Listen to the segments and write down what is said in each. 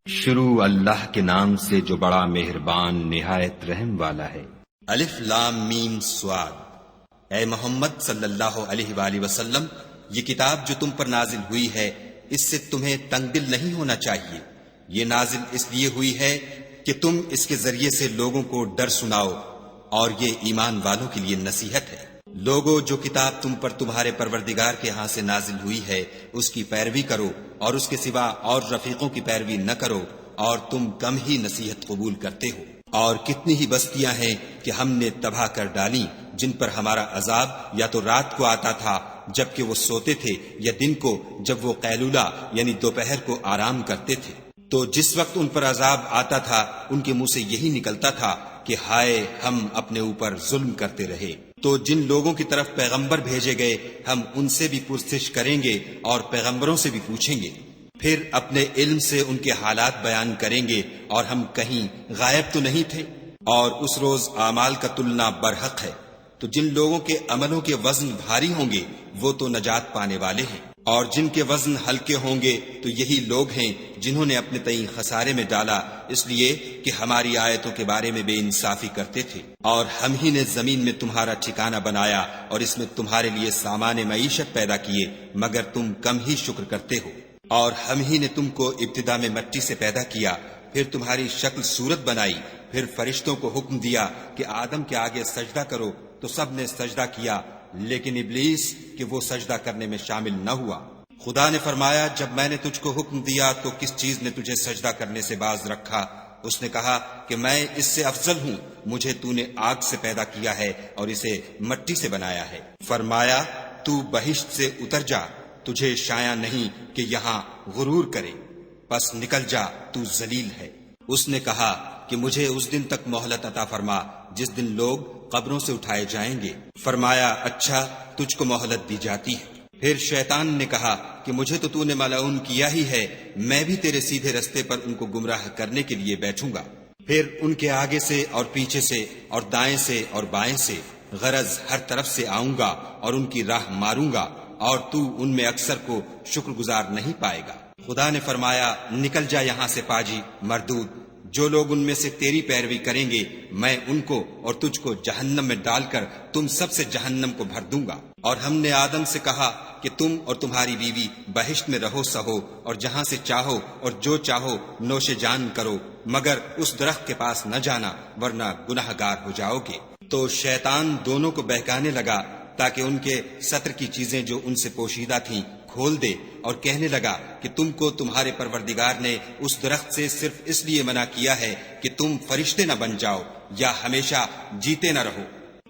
شروع اللہ کے نام سے جو بڑا مہربان نہایت رحم والا ہے۔ الف لام میم صاد۔ اے محمد صلی اللہ علیہ وآلہ وسلم، یہ کتاب جو تم پر نازل ہوئی ہے اس سے تمہیں تنگ دل نہیں ہونا چاہیے۔ یہ نازل اس لیے ہوئی ہے کہ تم اس کے ذریعے سے لوگوں کو ڈر سناؤ، اور یہ ایمان والوں کے لیے نصیحت ہے۔ لوگو، جو کتاب تم پر تمہارے پروردگار کے ہاں سے نازل ہوئی ہے اس کی پیروی کرو، اور اس کے سوا اور رفیقوں کی پیروی نہ کرو، اور تم کم ہی نصیحت قبول کرتے ہو۔ اور کتنی ہی بستیاں ہیں کہ ہم نے تباہ کر ڈالی، جن پر ہمارا عذاب یا تو رات کو آتا تھا جبکہ وہ سوتے تھے، یا دن کو جب وہ قیلولہ یعنی دوپہر کو آرام کرتے تھے۔ تو جس وقت ان پر عذاب آتا تھا ان کے منہ سے یہی نکلتا تھا کہ ہائے، ہم اپنے اوپر ظلم کرتے رہے۔ تو جن لوگوں کی طرف پیغمبر بھیجے گئے ہم ان سے بھی پرسش کریں گے اور پیغمبروں سے بھی پوچھیں گے، پھر اپنے علم سے ان کے حالات بیان کریں گے، اور ہم کہیں غائب تو نہیں تھے۔ اور اس روز اعمال کا تلنا برحق ہے، تو جن لوگوں کے عملوں کے وزن بھاری ہوں گے وہ تو نجات پانے والے ہیں، اور جن کے وزن ہلکے ہوں گے تو یہی لوگ ہیں جنہوں نے اپنے تئیں خسارے میں ڈالا، اس لیے کہ ہماری آیتوں کے بارے میں بے انصافی کرتے تھے۔ اور ہم ہی نے زمین میں تمہارا ٹھکانہ بنایا اور اس میں تمہارے لیے سامان معیشت پیدا کیے، مگر تم کم ہی شکر کرتے ہو۔ اور ہم ہی نے تم کو ابتدا میں مٹی سے پیدا کیا، پھر تمہاری شکل صورت بنائی، پھر فرشتوں کو حکم دیا کہ آدم کے آگے سجدہ کرو، تو سب نے سجدہ کیا، لیکن ابلیس کہ وہ سجدہ کرنے میں شامل نہ ہوا۔ خدا نے فرمایا، جب میں نے تجھ کو حکم دیا تو کس چیز نے تجھے سجدہ کرنے سے باز رکھا؟ اس نے کہا کہ میں اس سے افضل ہوں، مجھے تو نے آگ سے پیدا کیا ہے اور اسے مٹی سے بنایا ہے۔ فرمایا، تو بہشت سے اتر جا، تجھے شایع نہیں کہ یہاں غرور کرے، پس نکل جا، تو ذلیل ہے۔ اس نے کہا کہ مجھے اس دن تک مہلت عطا فرما جس دن لوگ قبروں سے اٹھائے جائیں گے۔ فرمایا، اچھا، تجھ کو مہلت دی جاتی ہے۔ پھر شیطان نے کہا کہ مجھے تو نے ملعون کیا ہی ہے، میں بھی تیرے سیدھے رستے پر ان کو گمراہ کرنے کے لیے بیٹھوں گا۔ پھر ان کے آگے سے اور پیچھے سے اور دائیں سے اور بائیں سے، غرض ہر طرف سے آؤں گا اور ان کی راہ ماروں گا، اور تو ان میں اکثر کو شکر گزار نہیں پائے گا۔ خدا نے فرمایا، نکل جا یہاں سے پاجی مردود، جو لوگ ان میں سے تیری پیروی کریں گے میں ان کو اور تجھ کو جہنم میں ڈال کر تم سب سے جہنم کو بھر دوں گا۔ اور ہم نے آدم سے کہا کہ تم اور تمہاری بیوی بہشت میں رہو سہو، اور جہاں سے چاہو اور جو چاہو نوش جان کرو، مگر اس درخت کے پاس نہ جانا ورنہ گناہ گار ہو جاؤ گے۔ تو شیطان دونوں کو بہکانے لگا تاکہ ان کے ستر کی چیزیں جو ان سے پوشیدہ تھیں کھول دے، اور کہنے لگا کہ تم کو تمہارے پروردگار نے اس درخت سے صرف اس لیے منع کیا ہے کہ تم فرشتے نہ بن جاؤ یا ہمیشہ جیتے نہ رہو۔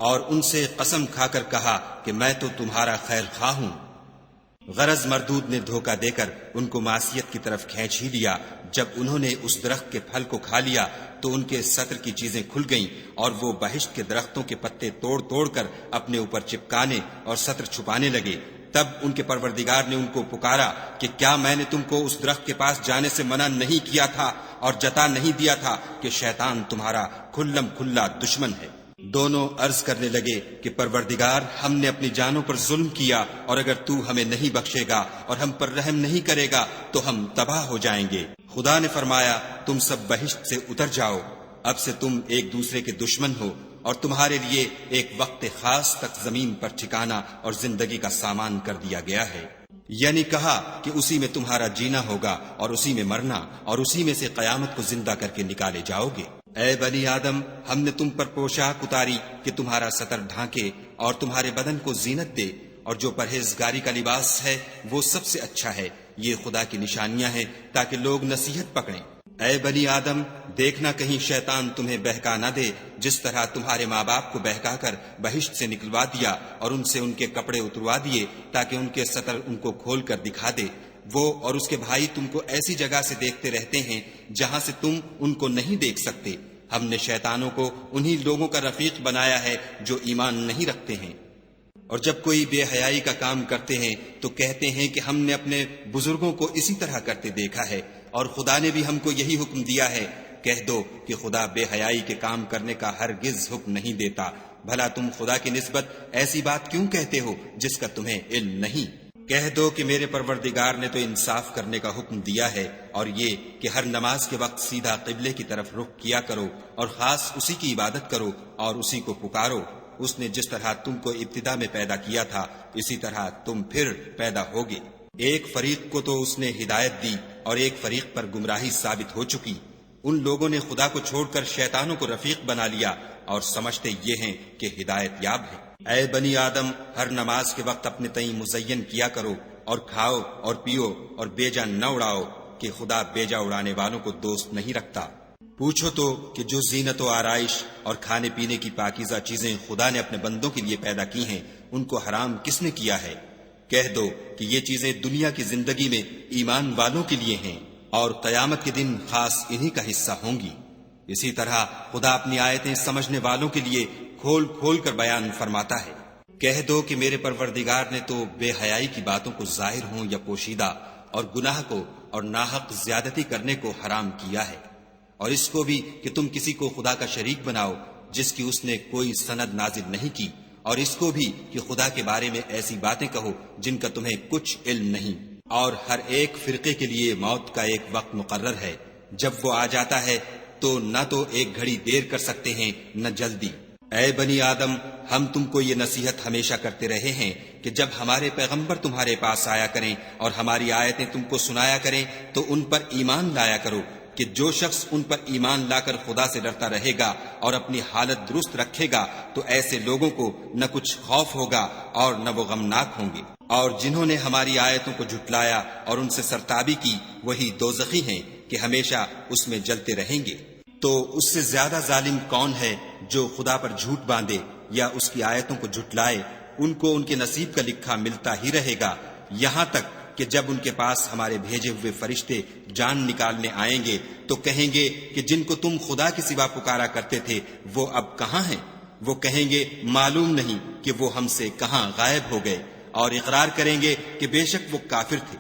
اور ان سے قسم کھا کر کہا کہ میں تو تمہارا خیر خواہ ہوں۔ غرض مردود نے دھوکہ دے کر ان کو معصیت کی طرف کھینچ ہی لیا۔ جب انہوں نے اس درخت کے پھل کو کھا لیا تو ان کے ستر کی چیزیں کھل گئیں، اور وہ بہشت کے درختوں کے پتے توڑ توڑ کر اپنے اوپر چپکانے اور ستر چھپانے لگے۔ تب ان کے پروردگار نے ان کو پکارا کہ کیا میں نے تم کو اس درخت کے پاس جانے سے منع نہیں کیا تھا اور جتا نہیں دیا تھا کہ شیطان تمہارا کھلم کھلا دشمن ہے؟ دونوں عرض کرنے لگے کہ پروردگار، ہم نے اپنی جانوں پر ظلم کیا، اور اگر تو ہمیں نہیں بخشے گا اور ہم پر رحم نہیں کرے گا تو ہم تباہ ہو جائیں گے۔ خدا نے فرمایا، تم سب بہشت سے اتر جاؤ، اب سے تم ایک دوسرے کے دشمن ہو، اور تمہارے لیے ایک وقت خاص تک زمین پر ٹھکانہ اور زندگی کا سامان کر دیا گیا ہے۔ یعنی کہا کہ اسی میں تمہارا جینا ہوگا اور اسی میں مرنا، اور اسی میں سے قیامت کو زندہ کر کے نکالے جاؤ گے۔ اے بنی آدم، ہم نے تم پر پوشاک اتاری کہ تمہارا ستر ڈھانکے اور تمہارے بدن کو زینت دے، اور جو پرہیزگاری کا لباس ہے وہ سب سے اچھا ہے۔ یہ خدا کی نشانیاں ہیں تاکہ لوگ نصیحت پکڑیں۔ اے بنی آدم، دیکھنا کہیں شیطان تمہیں بہکا نہ دے، جس طرح تمہارے ماں باپ کو بہکا کر بہشت سے نکلوا دیا اور ان سے ان کے کپڑے اتروا دیے تاکہ ان کے ستر ان کو کھول کر دکھا دے۔ وہ اور اس کے بھائی تم کو ایسی جگہ سے دیکھتے رہتے ہیں جہاں سے تم ان کو نہیں دیکھ سکتے۔ ہم نے شیطانوں کو انہی لوگوں کا رفیق بنایا ہے جو ایمان نہیں رکھتے ہیں، اور جب کوئی بے حیائی کا کام کرتے ہیں تو کہتے ہیں کہ ہم نے اپنے بزرگوں کو اسی طرح کرتے دیکھا ہے، اور خدا نے بھی ہم کو یہی حکم دیا ہے۔ کہہ دو کہ خدا بے حیائی کے کام کرنے کا ہرگز حکم نہیں دیتا۔ بھلا تم خدا کی نسبت ایسی بات کیوں کہتے ہو جس کا تمہیں علم نہیں؟ کہہ دو کہ میرے پروردگار نے تو انصاف کرنے کا حکم دیا ہے، اور یہ کہ ہر نماز کے وقت سیدھا قبلے کی طرف رخ کیا کرو اور خاص اسی کی عبادت کرو اور اسی کو پکارو۔ اس نے جس طرح تم کو ابتدا میں پیدا کیا تھا اسی طرح تم پھر پیدا ہوگے۔ ایک فریق کو تو اس نے ہدایت دی اور ایک فریق پر گمراہی ثابت ہو چکی۔ ان لوگوں نے خدا کو چھوڑ کر شیطانوں کو رفیق بنا لیا اور سمجھتے یہ ہیں کہ ہدایت یاب ہے۔ اے بنی آدم، ہر نماز کے وقت اپنے تئیں مزین کیا کرو اور کھاؤ اور پیو اور بیجا نہ اڑاؤ کہ خدا بیجا اڑانے والوں کو دوست نہیں رکھتا۔ پوچھو تو کہ جو زینت و آرائش اور کھانے پینے کی پاکیزہ چیزیں خدا نے اپنے بندوں کے لیے پیدا کی ہیں ان کو حرام کس نے کیا ہے؟ کہہ دو کہ یہ چیزیں دنیا کی زندگی میں ایمان والوں کے لیے ہیں اور قیامت کے دن خاص انہی کا حصہ ہوں گی۔ اسی طرح خدا اپنی آیتیں سمجھنے والوں کے لیے کھول کھول کر بیان فرماتا ہے۔ کہہ دو کہ میرے پروردگار نے تو بے حیائی کی باتوں کو ظاہر ہوں یا پوشیدہ اور گناہ کو اور ناحق زیادتی کرنے کو حرام کیا ہے، اور اس کو بھی کہ تم کسی کو خدا کا شریک بناؤ جس کی اس نے کوئی سند نازل نہیں کی، اور اس کو بھی کہ خدا کے بارے میں ایسی باتیں کہو جن کا تمہیں کچھ علم نہیں۔ اور ہر ایک فرقے کے لیے موت کا ایک وقت مقرر ہے، جب وہ آ جاتا ہے تو نہ تو ایک گھڑی دیر کر سکتے ہیں نہ جلدی۔ اے بنی آدم، ہم تم کو یہ نصیحت ہمیشہ کرتے رہے ہیں کہ جب ہمارے پیغمبر تمہارے پاس آیا کریں اور ہماری آیتیں تم کو سنایا کریں تو ان پر ایمان لایا کرو، کہ جو شخص ان پر ایمان لا کر خدا سے ڈرتا رہے گا اور اپنی حالت درست رکھے گا تو ایسے لوگوں کو نہ کچھ خوف ہوگا اور نہ وہ غمناک ہوں گے۔ اور جنہوں نے ہماری آیتوں کو جھٹلایا اور ان سے سرتابی کی وہی دوزخی ہیں کہ ہمیشہ اس میں جلتے رہیں گے۔ تو اس سے زیادہ ظالم کون ہے جو خدا پر جھوٹ باندھے یا اس کی آیتوں کو جھٹلائے؟ ان کو ان کے نصیب کا لکھا ملتا ہی رہے گا، یہاں تک کہ جب ان کے پاس ہمارے بھیجے ہوئے فرشتے جان نکالنے آئیں گے تو کہیں گے کہ جن کو تم خدا کے سوا پکارا کرتے تھے وہ اب کہاں ہیں؟ وہ کہیں گے معلوم نہیں کہ وہ ہم سے کہاں غائب ہو گئے، اور اقرار کریں گے کہ بے شک وہ کافر تھے۔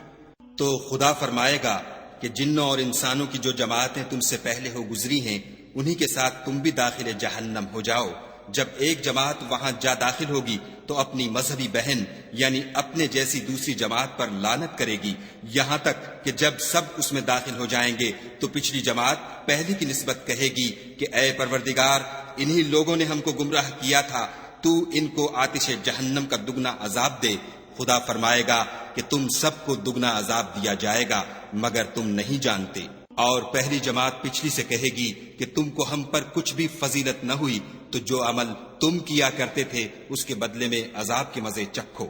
تو خدا فرمائے گا کہ جنوں اور انسانوں کی جو جماعتیں تم سے پہلے ہو گزری ہیں انہی کے ساتھ تم بھی داخل جہنم ہو جاؤ۔ جب ایک جماعت وہاں جا داخل ہوگی تو اپنی مذہبی بہن یعنی اپنے جیسی دوسری جماعت پر لعنت کرے گی، یہاں تک کہ جب سب اس میں داخل ہو جائیں گے تو پچھلی جماعت پہلی کی نسبت کہے گی کہ اے پروردگار، انہی لوگوں نے ہم کو گمراہ کیا تھا، تو ان کو آتش جہنم کا دگنا عذاب دے۔ خدا فرمائے گا کہ تم سب کو دگنا عذاب دیا جائے گا مگر تم نہیں جانتے۔ اور پہلی جماعت پچھلی سے کہے گی کہ تم کو ہم پر کچھ بھی فضیلت نہ ہوئی، تو جو عمل تم کیا کرتے تھے اس کے بدلے میں عذاب کے مزے چکھو۔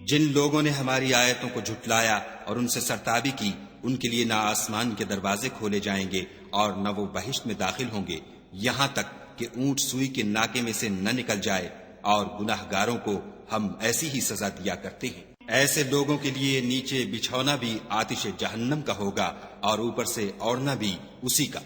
جن لوگوں نے ہماری آیتوں کو جھٹلایا اور ان سے سرتابی کی ان کے لیے نہ آسمان کے دروازے کھولے جائیں گے اور نہ وہ بہشت میں داخل ہوں گے، یہاں تک کہ اونٹ سوئی کے ناکے میں سے نہ نکل جائے، اور گناہ گاروں کو ہم ایسی ہی سزا دیا کرتے ہیں۔ ایسے لوگوں کے لیے نیچے بچھونا بھی آتش جہنم کا ہوگا اور اوپر سے اوڑھنا بھی اسی کا،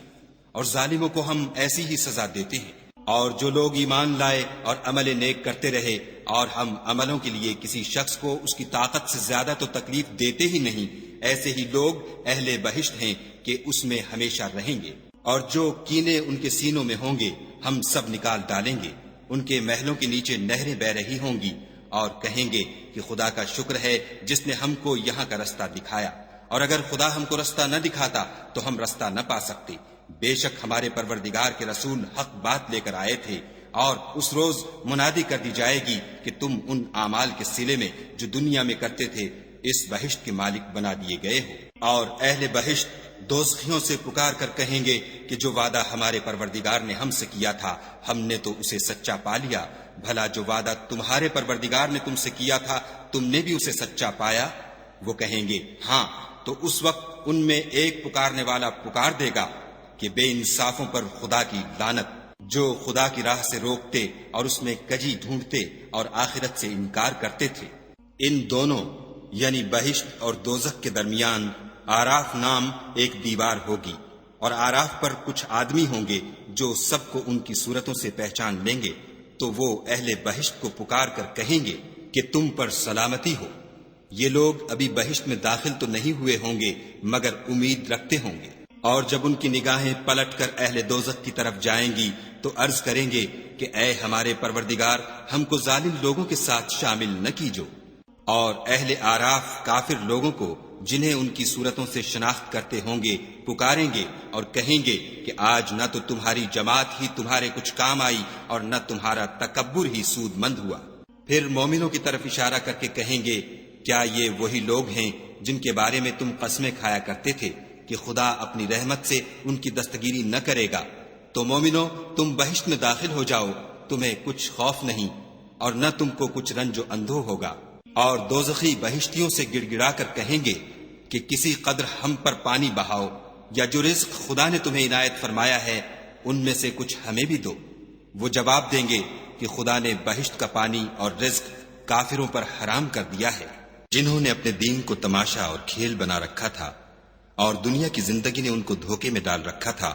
اور ظالموں کو ہم ایسی ہی سزا دیتے ہیں۔ اور جو لوگ ایمان لائے اور عمل نیک کرتے رہے اور ہم عملوں کے لیے کسی شخص کو اس کی طاقت سے زیادہ تو تکلیف دیتے ہی نہیں، ایسے ہی لوگ اہل بہشت ہیں کہ اس میں ہمیشہ رہیں گے۔ اور جو کینے ان کے سینوں میں ہوں گے ہم سب نکال ڈالیں گے، ان کے محلوں کے نیچے نہریں بہ رہی ہوں گی، اور کہیں گے کہ خدا کا شکر ہے جس نے ہم کو یہاں کا رستہ دکھایا، اور اگر خدا ہم کو رستہ نہ دکھاتا تو ہم رستہ نہ پا سکتے۔ بے شک ہمارے پروردگار کے رسول حق بات لے کر آئے تھے، اور اس روز منادی کر دی جائے گی کہ تم ان اعمال کے صلے میں جو دنیا میں کرتے تھے اس بہشت کے مالک بنا دیے گئے ہو۔ اور اہل بہشت دوزخیوں سے پکار کر کہیں گے کہ جو وعدہ ہمارے پروردگار نے ہم سے کیا تھا ہم نے تو اسے سچا پا لیا، بھلا جو وعدہ تمہارے پروردگار نے تم سے کیا تھا تم نے بھی اسے سچا پایا؟ وہ کہیں گے ہاں، تو اس وقت ان میں ایک پکارنے والا پکار دے گا کہ بے انصافوں پر خدا کی لعنت، جو خدا کی راہ سے روکتے اور اس میں کجی ڈھونڈتے اور آخرت سے انکار کرتے تھے۔ ان دونوں یعنی بہشت اور دوزخ کے درمیان آراف نام ایک دیوار ہوگی، اور آراف پر کچھ آدمی ہوں گے جو سب کو ان کی صورتوں سے پہچان لیں گے، تو وہ اہل بہشت کو پکار کر کہیں گے کہ تم پر سلامتی ہو۔ یہ لوگ ابھی بہشت میں داخل تو نہیں ہوئے ہوں گے مگر امید رکھتے ہوں گے، اور جب ان کی نگاہیں پلٹ کر اہل دوزخ کی طرف جائیں گی تو عرض کریں گے کہ اے ہمارے پروردگار، ہم کو ظالم لوگوں کے ساتھ شامل نہ کیجو۔ اور اہل آراف کافر لوگوں کو جنہیں ان کی صورتوں سے شناخت کرتے ہوں گے پکاریں گے اور کہیں گے کہ آج نہ تو تمہاری جماعت ہی تمہارے کچھ کام آئی اور نہ تمہارا تکبر ہی سود مند ہوا۔ پھر مومنوں کی طرف اشارہ کر کے کہیں گے کیا یہ وہی لوگ ہیں جن کے بارے میں تم قسمیں کھایا کرتے تھے کہ خدا اپنی رحمت سے ان کی دستگیری نہ کرے گا؟ تو مومنوں تم بہشت میں داخل ہو جاؤ، تمہیں کچھ خوف نہیں اور نہ تم کو کچھ رنج و اندھو ہوگا۔ اور دوزخی بہشتیوں سے گڑ گڑا کر کہیں گے کہ کسی قدر ہم پر پانی بہاؤ، یا جو رزق خدا نے تمہیں عنایت فرمایا ہے ان میں سے کچھ ہمیں بھی دو۔ وہ جواب دیں گے کہ خدا نے بہشت کا پانی اور رزق کافروں پر حرام کر دیا ہے، جنہوں نے اپنے دین کو تماشا اور کھیل بنا رکھا تھا اور دنیا کی زندگی نے ان کو دھوکے میں ڈال رکھا تھا۔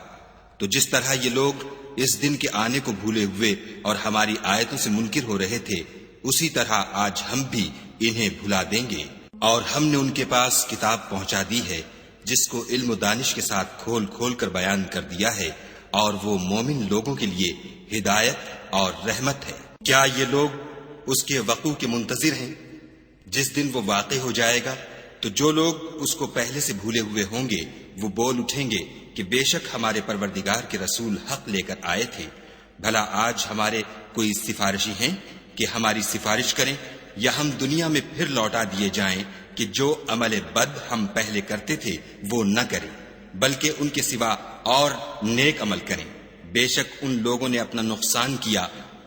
تو جس طرح یہ لوگ اس دن کے آنے کو بھولے ہوئے اور ہماری آیتوں سے منکر ہو رہے تھے، اسی طرح آج ہم بھی انہیں بھلا دیں گے۔ اور ہم نے ان کے پاس کتاب پہنچا دی ہے جس کو علم و دانش کے ساتھ کھول کھول کر بیان کر دیا ہے، اور وہ مومن لوگوں کے لیے ہدایت اور رحمت ہے۔ کیا یہ لوگ اس کے وقوع کے منتظر ہیں؟ جس دن وہ واقع ہو جائے گا تو جو لوگ اس کو پہلے سے بھولے ہوئے ہوں گے وہ بول اٹھیں گے کہ بے شک ہمارے پروردگار کے رسول حق لے کر آئے تھے۔ بھلا آج ہمارے کوئی سفارشی ہیں کہ ہماری سفارش کریں، یا ہم دنیا میں پھر لوٹا دیے جائیں کہ جو عمل بد ہم پہلے کرتے تھے وہ نہ کریں، بلکہ ان کے سوا اور نیک عمل کریں۔ بے شک ان لوگوں نے اپنا نقصان کیا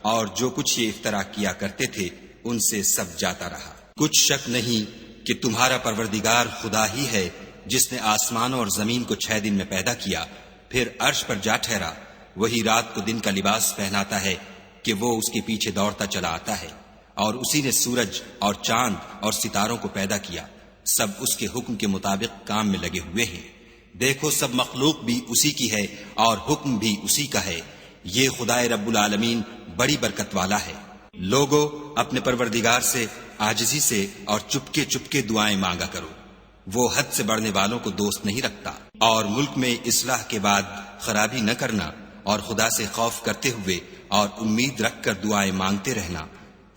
اور جو کچھ یہ افترا کیا کرتے تھے ان سے سب جاتا رہا۔ کچھ شک نہیں کہ تمہارا پروردگار خدا ہی ہے جس نے آسمانوں اور زمین کو 6 دن میں پیدا کیا، پھر عرش پر جا ٹھہرا۔ وہی رات کو دن کا لباس پہناتا ہے کہ وہ اس کے پیچھے دوڑتا چلا آتا ہے، اور اسی نے سورج اور چاند اور ستاروں کو پیدا کیا، سب اس کے حکم کے مطابق کام میں لگے ہوئے ہیں۔ دیکھو سب مخلوق بھی اسی کی ہے اور حکم بھی اسی کا ہے۔ یہ خدائے رب العالمین بڑی برکت والا ہے۔ لوگو اپنے پروردگار سے عاجزی سے اور چپکے چپکے دعائیں مانگا کرو، وہ حد سے بڑھنے والوں کو دوست نہیں رکھتا۔ اور ملک میں اصلاح کے بعد خرابی نہ کرنا، اور خدا سے خوف کرتے ہوئے اور امید رکھ کر دعائیں مانگتے رہنا۔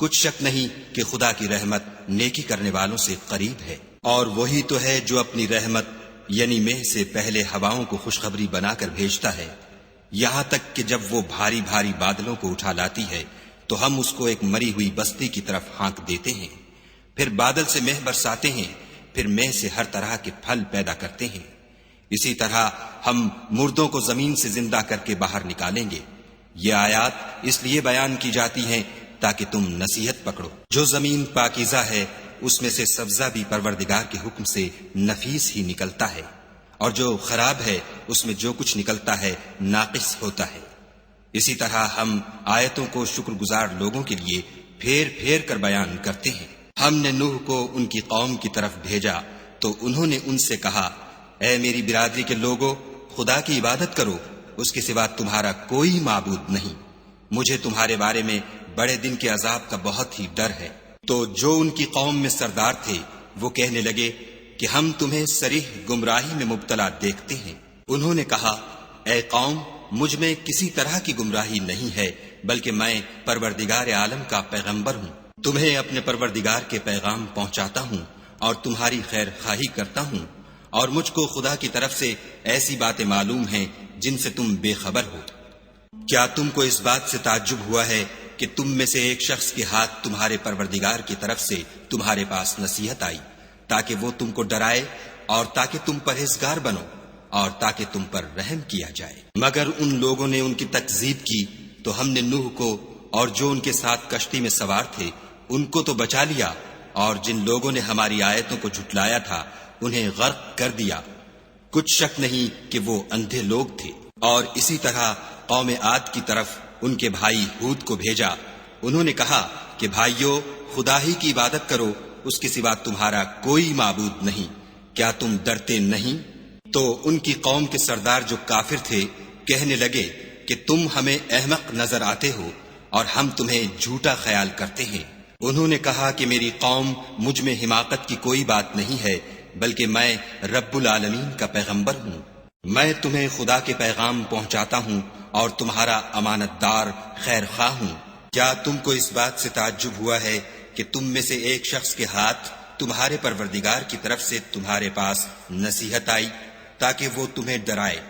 کچھ شک نہیں کہ خدا کی رحمت نیکی کرنے والوں سے قریب ہے۔ اور وہی تو ہے جو اپنی رحمت یعنی مہ سے پہلے ہواؤں کو خوشخبری بنا کر بھیجتا ہے، یہاں تک کہ جب وہ بھاری بھاری بادلوں کو اٹھا لاتی ہے تو ہم اس کو ایک مری ہوئی بستی کی طرف ہانک دیتے ہیں، پھر بادل سے مہ برساتے ہیں، پھر مہ سے ہر طرح کے پھل پیدا کرتے ہیں۔ اسی طرح ہم مردوں کو زمین سے زندہ کر کے باہر نکالیں گے۔ یہ آیات اس لیے بیان کی جاتی ہیں تاکہ تم نصیحت پکڑو۔ جو زمین پاکیزہ ہے اس میں سے سبزہ بھی پروردگار کے حکم سے نفیس ہی نکلتا ہے، اور جو خراب ہے اس میں جو کچھ نکلتا ہے ناقص ہوتا ہے۔ اسی طرح ہم آیتوں کو شکر گزار لوگوں کے لیے پھیر پھیر کر بیان کرتے ہیں۔ ہم نے نوح کو ان کی قوم کی طرف بھیجا تو انہوں نے ان سے کہا، اے میری برادری کے لوگوں، خدا کی عبادت کرو، اس کے سوا تمہارا کوئی معبود نہیں۔ مجھے تمہارے بارے میں بڑے دن کے عذاب کا بہت ہی ڈر ہے۔ تو جو ان کی قوم میں سردار تھے وہ کہنے لگے کہ ہم تمہیں صریح گمراہی میں مبتلا دیکھتے ہیں۔ انہوں نے کہا، اے قوم، مجھ میں کسی طرح کی گمراہی نہیں ہے، بلکہ میں پروردگار عالم کا پیغمبر ہوں۔ تمہیں اپنے پروردگار کے پیغام پہنچاتا ہوں اور تمہاری خیر خواہی کرتا ہوں، اور مجھ کو خدا کی طرف سے ایسی باتیں معلوم ہیں جن سے تم بے خبر ہو۔ کیا تم کو اس بات سے تعجب ہوا ہے کہ تم میں سے ایک شخص کے ہاتھ تمہارے پروردگار کی طرف سے تمہارے پاس نصیحت آئی تاکہ وہ تم کو ڈرائے اور تاکہ تم پرہیزگار بنو اور تاکہ تم پر رحم کیا جائے؟ مگر ان لوگوں نے ان کی تکذیب کی تو ہم نے نوح کو اور جو ان کے ساتھ کشتی میں سوار تھے ان کو تو بچا لیا، اور جن لوگوں نے ہماری آیتوں کو جھٹلایا تھا انہیں غرق کر دیا۔ کچھ شک نہیں کہ وہ اندھے لوگ تھے۔ اور اسی طرح قوم عاد کی طرف ان کے بھائی ہود کو بھیجا۔ انہوں نے کہا کہ بھائیو، خدا ہی کی عبادت کرو، اس کے سوا تمہارا کوئی معبود نہیں، کیا تم ڈرتے نہیں؟ تو ان کی قوم کے سردار جو کافر تھے کہنے لگے کہ تم ہمیں احمق نظر آتے ہو اور ہم تمہیں جھوٹا خیال کرتے ہیں۔ انہوں نے کہا کہ میری قوم مجھ میں حماقت کی کوئی بات نہیں ہے، بلکہ میں رب العالمین کا پیغمبر ہوں۔ میں تمہیں خدا کے پیغام پہنچاتا ہوں اور تمہارا امانت دار خیر خواہ ہوں۔ کیا تم کو اس بات سے تعجب ہوا ہے کہ تم میں سے ایک شخص کے ہاتھ تمہارے پروردگار کی طرف سے تمہارے پاس نصیحت آئی تاکہ وہ تمہیں ڈرائے،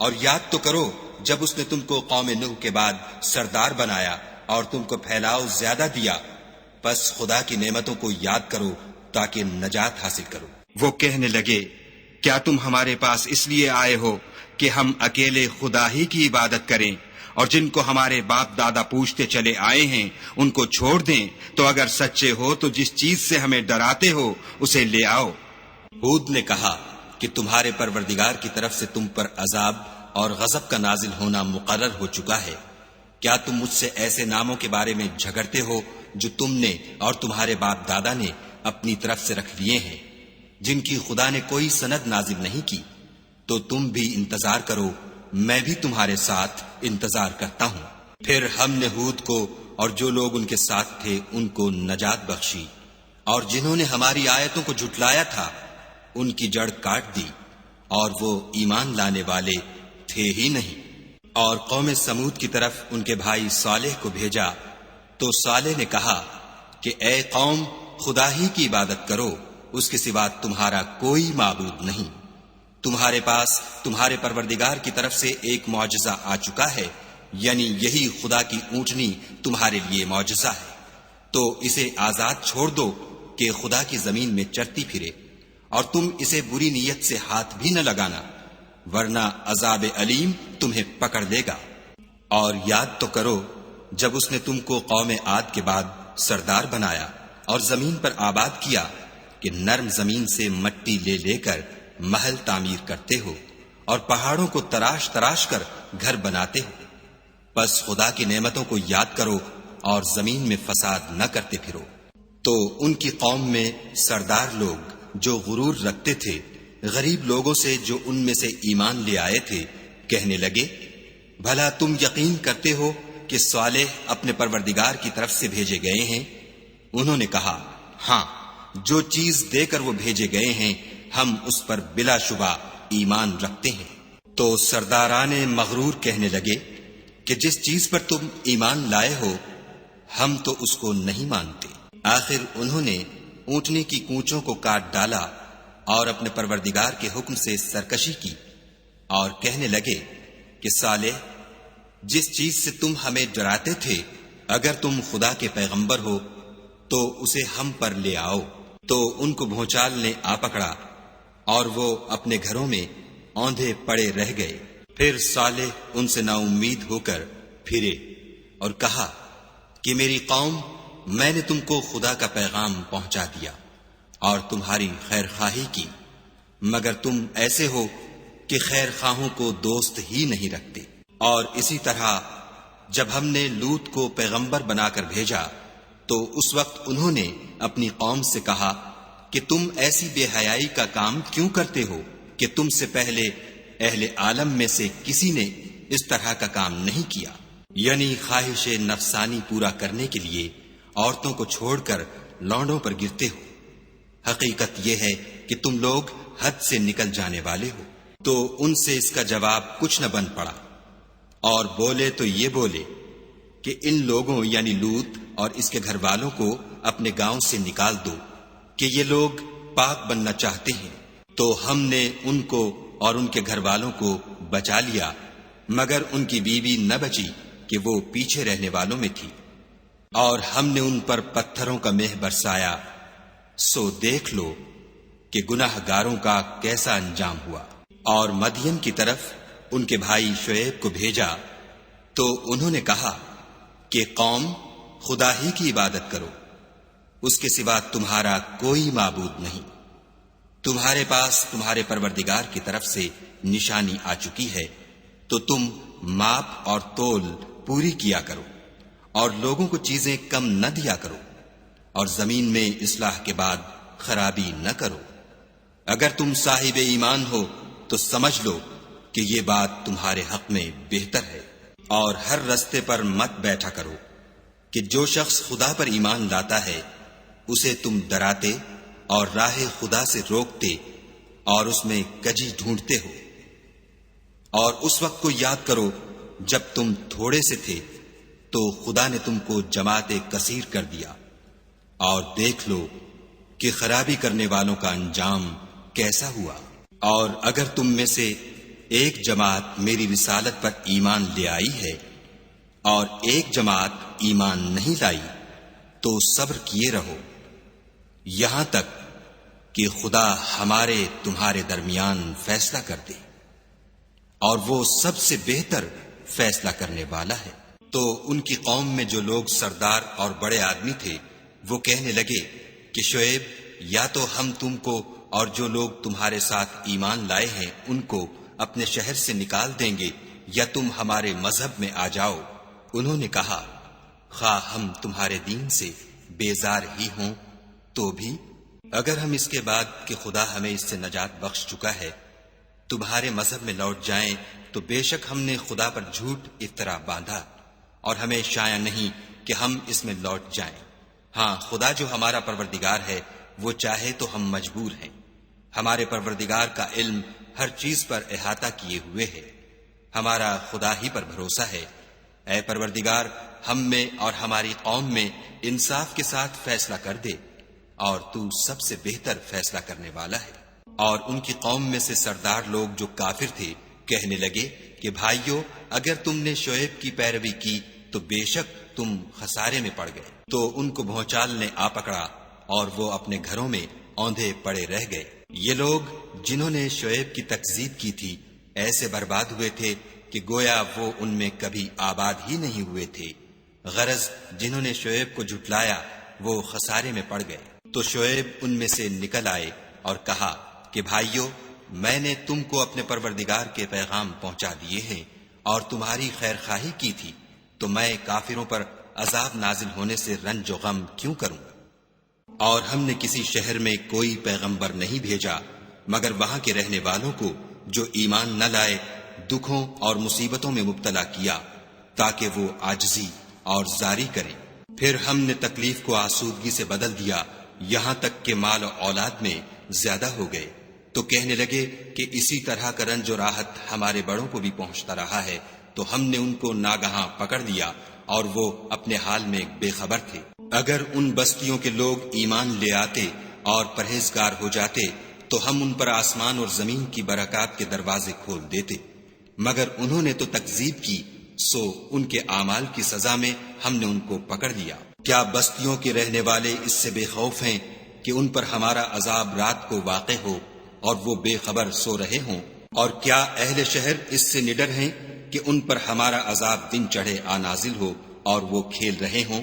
اور یاد تو کرو جب اس نے تم کو قوم نوح کے بعد سردار بنایا اور تم کو پھیلاؤ زیادہ دیا، پس خدا کی نعمتوں کو یاد کرو تاکہ نجات حاصل کرو۔ وہ کہنے لگے، کیا تم ہمارے پاس اس لیے آئے ہو کہ ہم اکیلے خدا ہی کی عبادت کریں، اور جن کو ہمارے باپ دادا پوچھتے چلے آئے ہیں ان کو چھوڑ دیں؟ تو اگر سچے ہو تو جس چیز سے ہمیں ڈراتے ہو اسے لے آؤ۔ ہود نے کہا کہ تمہارے پروردگار کی طرف سے تم پر عذاب اور غضب کا نازل ہونا مقرر ہو چکا ہے۔ کیا تم مجھ سے ایسے ناموں کے بارے میں جھگڑتے ہو جو تم نے اور تمہارے باپ دادا نے اپنی طرف سے رکھ لیے ہیں، جن کی خدا نے کوئی سند نازل نہیں کی؟ تو تم بھی انتظار کرو، میں بھی تمہارے ساتھ انتظار کرتا ہوں۔ پھر ہم نے ہود کو اور جو لوگ ان کے ساتھ تھے ان کو نجات بخشی، اور جنہوں نے ہماری آیتوں کو جھٹلایا تھا ان کی جڑ کاٹ دی، اور وہ ایمان لانے والے تھے ہی نہیں۔ اور قوم سمود کی طرف ان کے بھائی صالح کو بھیجا تو صالح نے کہا کہ اے قوم، خدا ہی کی عبادت کرو، اس کے سوا تمہارا کوئی معبود نہیں۔ تمہارے پاس تمہارے پروردگار کی طرف سے ایک معجزہ آ چکا ہے، یعنی یہی خدا کی اونٹنی تمہارے لیے معجزہ ہے، تو اسے آزاد چھوڑ دو کہ خدا کی زمین میں چرتی پھرے، اور تم اسے بری نیت سے ہاتھ بھی نہ لگانا، ورنہ عذاب علیم تمہیں پکڑ لے گا۔ اور یاد تو کرو جب اس نے تم کو قوم عاد کے بعد سردار بنایا اور زمین پر آباد کیا کہ نرم زمین سے مٹی لے لے کر محل تعمیر کرتے ہو اور پہاڑوں کو تراش تراش کر گھر بناتے ہو، بس خدا کی نعمتوں کو یاد کرو اور زمین میں فساد نہ کرتے پھرو۔ تو ان کی قوم میں سردار لوگ جو غرور رکھتے تھے غریب لوگوں سے جو ان میں سے ایمان لے آئے تھے کہنے لگے، بھلا تم یقین کرتے ہو کہ صالح اپنے پروردگار کی طرف سے بھیجے گئے ہیں؟ انہوں نے کہا، ہاں، جو چیز دے کر وہ بھیجے گئے ہیں ہم اس پر بلا شبہ ایمان رکھتے ہیں۔ تو سرداران مغرور کہنے لگے کہ جس چیز پر تم ایمان لائے ہو ہم تو اس کو نہیں مانتے۔ آخر انہوں نے اونٹنی کی کونچوں کو کاٹ ڈالا اور اپنے پروردگار کے حکم سے سرکشی کی، اور کہنے لگے کہ صالح، جس چیز سے تم ہمیں ڈراتے تھے اگر تم خدا کے پیغمبر ہو تو اسے ہم پر لے آؤ۔ تو ان کو بھونچال نے آ پکڑا اور وہ اپنے گھروں میں اوندھے پڑے رہ گئے۔ پھر صالح ان سے نا امید ہو کر پھرے اور کہا کہ میری قوم، میں نے تم کو خدا کا پیغام پہنچا دیا اور تمہاری خیر خواہی کی، مگر تم ایسے ہو کہ خیر خواہوں کو دوست ہی نہیں رکھتے۔ اور اسی طرح جب ہم نے لوط کو پیغمبر بنا کر بھیجا تو اس وقت انہوں نے اپنی قوم سے کہا کہ تم ایسی بے حیائی کا کام کیوں کرتے ہو کہ تم سے پہلے اہل عالم میں سے کسی نے اس طرح کا کام نہیں کیا، یعنی خواہش نفسانی پورا کرنے کے لیے عورتوں کو چھوڑ کر لونڈوں پر گرتے ہو۔ حقیقت یہ ہے کہ تم لوگ حد سے نکل جانے والے ہو۔ تو ان سے اس کا جواب کچھ نہ بن پڑا، اور بولے تو یہ بولے کہ ان لوگوں یعنی لوط اور اس کے گھر والوں کو اپنے گاؤں سے نکال دو کہ یہ لوگ پاک بننا چاہتے ہیں۔ تو ہم نے ان کو اور ان کے گھر والوں کو بچا لیا، مگر ان کی بیوی نہ بچی کہ وہ پیچھے رہنے والوں میں تھی، اور ہم نے ان پر پتھروں کا مہ برسایا، سو دیکھ لو کہ گناہ گاروں کا کیسا انجام ہوا۔ اور مدین کی طرف ان کے بھائی شعیب کو بھیجا تو انہوں نے کہا کہ قوم، خدا ہی کی عبادت کرو، اس کے سوا تمہارا کوئی معبود نہیں۔ تمہارے پاس تمہارے پروردگار کی طرف سے نشانی آ چکی ہے، تو تم ماپ اور تول پوری کیا کرو، اور لوگوں کو چیزیں کم نہ دیا کرو، اور زمین میں اصلاح کے بعد خرابی نہ کرو۔ اگر تم صاحب ایمان ہو تو سمجھ لو کہ یہ بات تمہارے حق میں بہتر ہے، اور ہر رستے پر مت بیٹھا کرو کہ جو شخص خدا پر ایمان لاتا ہے اسے تم ڈراتے اور راہ خدا سے روکتے اور اس میں کجی ڈھونڈتے ہو۔ اور اس وقت کو یاد کرو جب تم تھوڑے سے تھے تو خدا نے تم کو جماعت کثیر کر دیا، اور دیکھ لو کہ خرابی کرنے والوں کا انجام کیسا ہوا۔ اور اگر تم میں سے ایک جماعت میری رسالت پر ایمان لے آئی ہے اور ایک جماعت ایمان نہیں لائی تو صبر کیے رہو یہاں تک کہ خدا ہمارے تمہارے درمیان فیصلہ کر دے، اور وہ سب سے بہتر فیصلہ کرنے والا ہے۔ تو ان کی قوم میں جو لوگ سردار اور بڑے آدمی تھے وہ کہنے لگے کہ شعیب، یا تو ہم تم کو اور جو لوگ تمہارے ساتھ ایمان لائے ہیں ان کو اپنے شہر سے نکال دیں گے، یا تم ہمارے مذہب میں آ جاؤ۔ انہوں نے کہا، خواہ ہم تمہارے دین سے بیزار ہی ہوں تو بھی اگر ہم اس کے بعد کہ خدا ہمیں اس سے نجات بخش چکا ہے تمہارے مذہب میں لوٹ جائیں تو بے شک ہم نے خدا پر جھوٹ افطرا باندھا، اور ہمیں شایع نہیں کہ ہم اس میں لوٹ جائیں۔ ہاں، خدا جو ہمارا پروردگار ہے وہ چاہے تو ہم مجبور ہیں، ہمارے پروردگار کا علم ہر چیز پر احاطہ کیے ہوئے ہے، ہمارا خدا ہی پر بھروسہ ہے۔ اے پروردگار، ہم میں اور ہماری قوم میں انصاف کے ساتھ فیصلہ کر دے، اور تو سب سے بہتر فیصلہ کرنے والا ہے۔ اور ان کی قوم میں سے سردار لوگ جو کافر تھے کہنے لگے کہ بھائیو، اگر تم نے شعیب کی پیروی کی تو بے شک تم خسارے میں پڑ گئے۔ تو ان کو بھونچال نے آ پکڑا اور وہ اپنے گھروں میں اوندھے پڑے رہ گئے۔ یہ لوگ جنہوں نے شعیب کی تکذیب کی تھی ایسے برباد ہوئے تھے کہ گویا وہ ان میں کبھی آباد ہی نہیں ہوئے تھے۔ غرض جنہوں نے شعیب کو جھٹلایا وہ خسارے میں پڑ گئے۔ تو شعیب ان میں سے نکل آئے اور کہا کہ بھائیو، میں نے تم کو اپنے پروردگار کے پیغام پہنچا دیے ہیں اور تمہاری خیر خواہی کی تھی، تو میں کافروں پر عذاب نازل ہونے سے رنج و غم کیوں کروں؟ اور ہم نے کسی شہر میں کوئی پیغمبر نہیں بھیجا مگر وہاں کے رہنے والوں کو جو ایمان نہ لائے دکھوں اور مصیبتوں میں مبتلا کیا تاکہ وہ عاجزی اور زاری کریں۔ پھر ہم نے تکلیف کو آسودگی سے بدل دیا یہاں تک کہ مال و اولاد میں زیادہ ہو گئے، تو کہنے لگے کہ اسی طرح کا رنج و راحت ہمارے بڑوں کو بھی پہنچتا رہا ہے، تو ہم نے ان کو ناگہاں پکڑ لیا اور وہ اپنے حال میں بے خبر تھے۔ اگر ان بستیوں کے لوگ ایمان لے آتے اور پرہیزگار ہو جاتے تو ہم ان پر آسمان اور زمین کی برکات کے دروازے کھول دیتے، مگر انہوں نے تو تکذیب کی، سو ان کے اعمال کی سزا میں ہم نے ان کو پکڑ لیا۔ کیا بستیوں کے رہنے والے اس سے بے خوف ہیں کہ ان پر ہمارا عذاب رات کو واقع ہو اور وہ بے خبر سو رہے ہوں؟ اور کیا اہل شہر اس سے نڈر ہیں کہ ان پر ہمارا عذاب دن چڑھے آ نازل ہو اور وہ کھیل رہے ہوں؟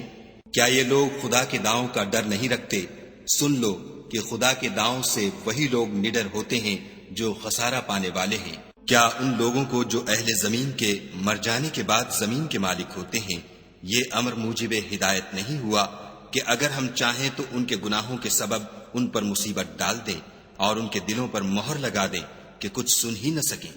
کیا یہ لوگ خدا کے داؤں کا ڈر نہیں رکھتے؟ سن لو کہ خدا کے داؤں سے وہی لوگ نڈر ہوتے ہیں جو خسارہ پانے والے ہیں۔ کیا ان لوگوں کو جو اہل زمین کے مر جانے کے بعد زمین کے مالک ہوتے ہیں یہ امر موجب ہدایت نہیں ہوا کہ اگر ہم چاہیں تو ان کے گناہوں کے سبب ان پر مصیبت ڈال دیں اور ان کے دلوں پر مہر لگا دیں کہ کچھ سن ہی نہ سکیں؟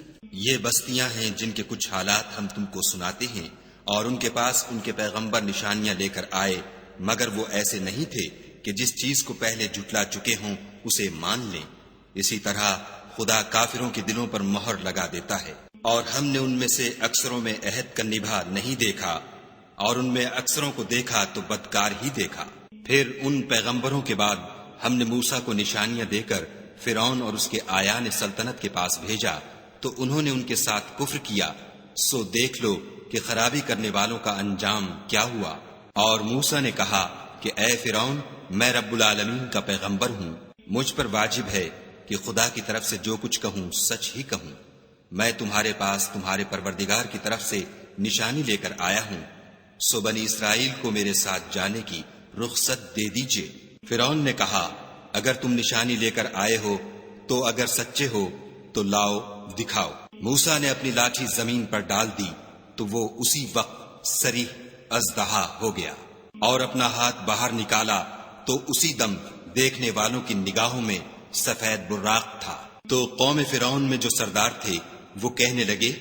یہ بستیاں ہیں جن کے کچھ حالات ہم تم کو سناتے ہیں، اور ان کے پاس ان کے پیغمبر نشانیاں لے کر آئے مگر وہ ایسے نہیں تھے کہ جس چیز کو پہلے جھٹلا چکے ہوں اسے مان لیں۔ اسی طرح خدا کافروں کے دلوں پر مہر لگا دیتا ہے۔ اور ہم نے ان میں سے اکثروں میں عہد کا نبھا نہیں دیکھا، اور ان میں اکثروں کو دیکھا تو بدکار ہی دیکھا۔ پھر ان پیغمبروں کے بعد ہم نے موسیٰ کو نشانیاں دے کر فرعون اور اس کے آیان سلطنت کے پاس بھیجا، تو انہوں نے ان کے ساتھ کفر کیا، سو دیکھ لو کہ خرابی کرنے والوں کا انجام کیا ہوا۔ اور موسیٰ نے کہا کہ اے فرعون، میں رب العالمین کا پیغمبر ہوں، مجھ پر واجب ہے کہ خدا کی طرف سے جو کچھ کہوں سچ ہی کہوں۔ میں تمہارے پاس تمہارے پروردگار کی طرف سے نشانی لے کر آیا ہوں، سو بنی اسرائیل کو میرے ساتھ جانے کی رخصت دے دیجئے۔ فرعون نے کہا اگر تم نشانی لے کر آئے ہو تو اگر سچے ہو تو لاؤ دکھاؤ۔ موسیٰ نے اپنی لاٹھی زمین پر ڈال دی تو وہ اسی وقت صریح اژدہا ہو گیا، اور اپنا ہاتھ باہر نکالا تو اسی دم دیکھنے والوں کی نگاہوں میں سفید براق تھا۔ تو قوم فرعون میں جو سردار تھے وہ کہنے لگے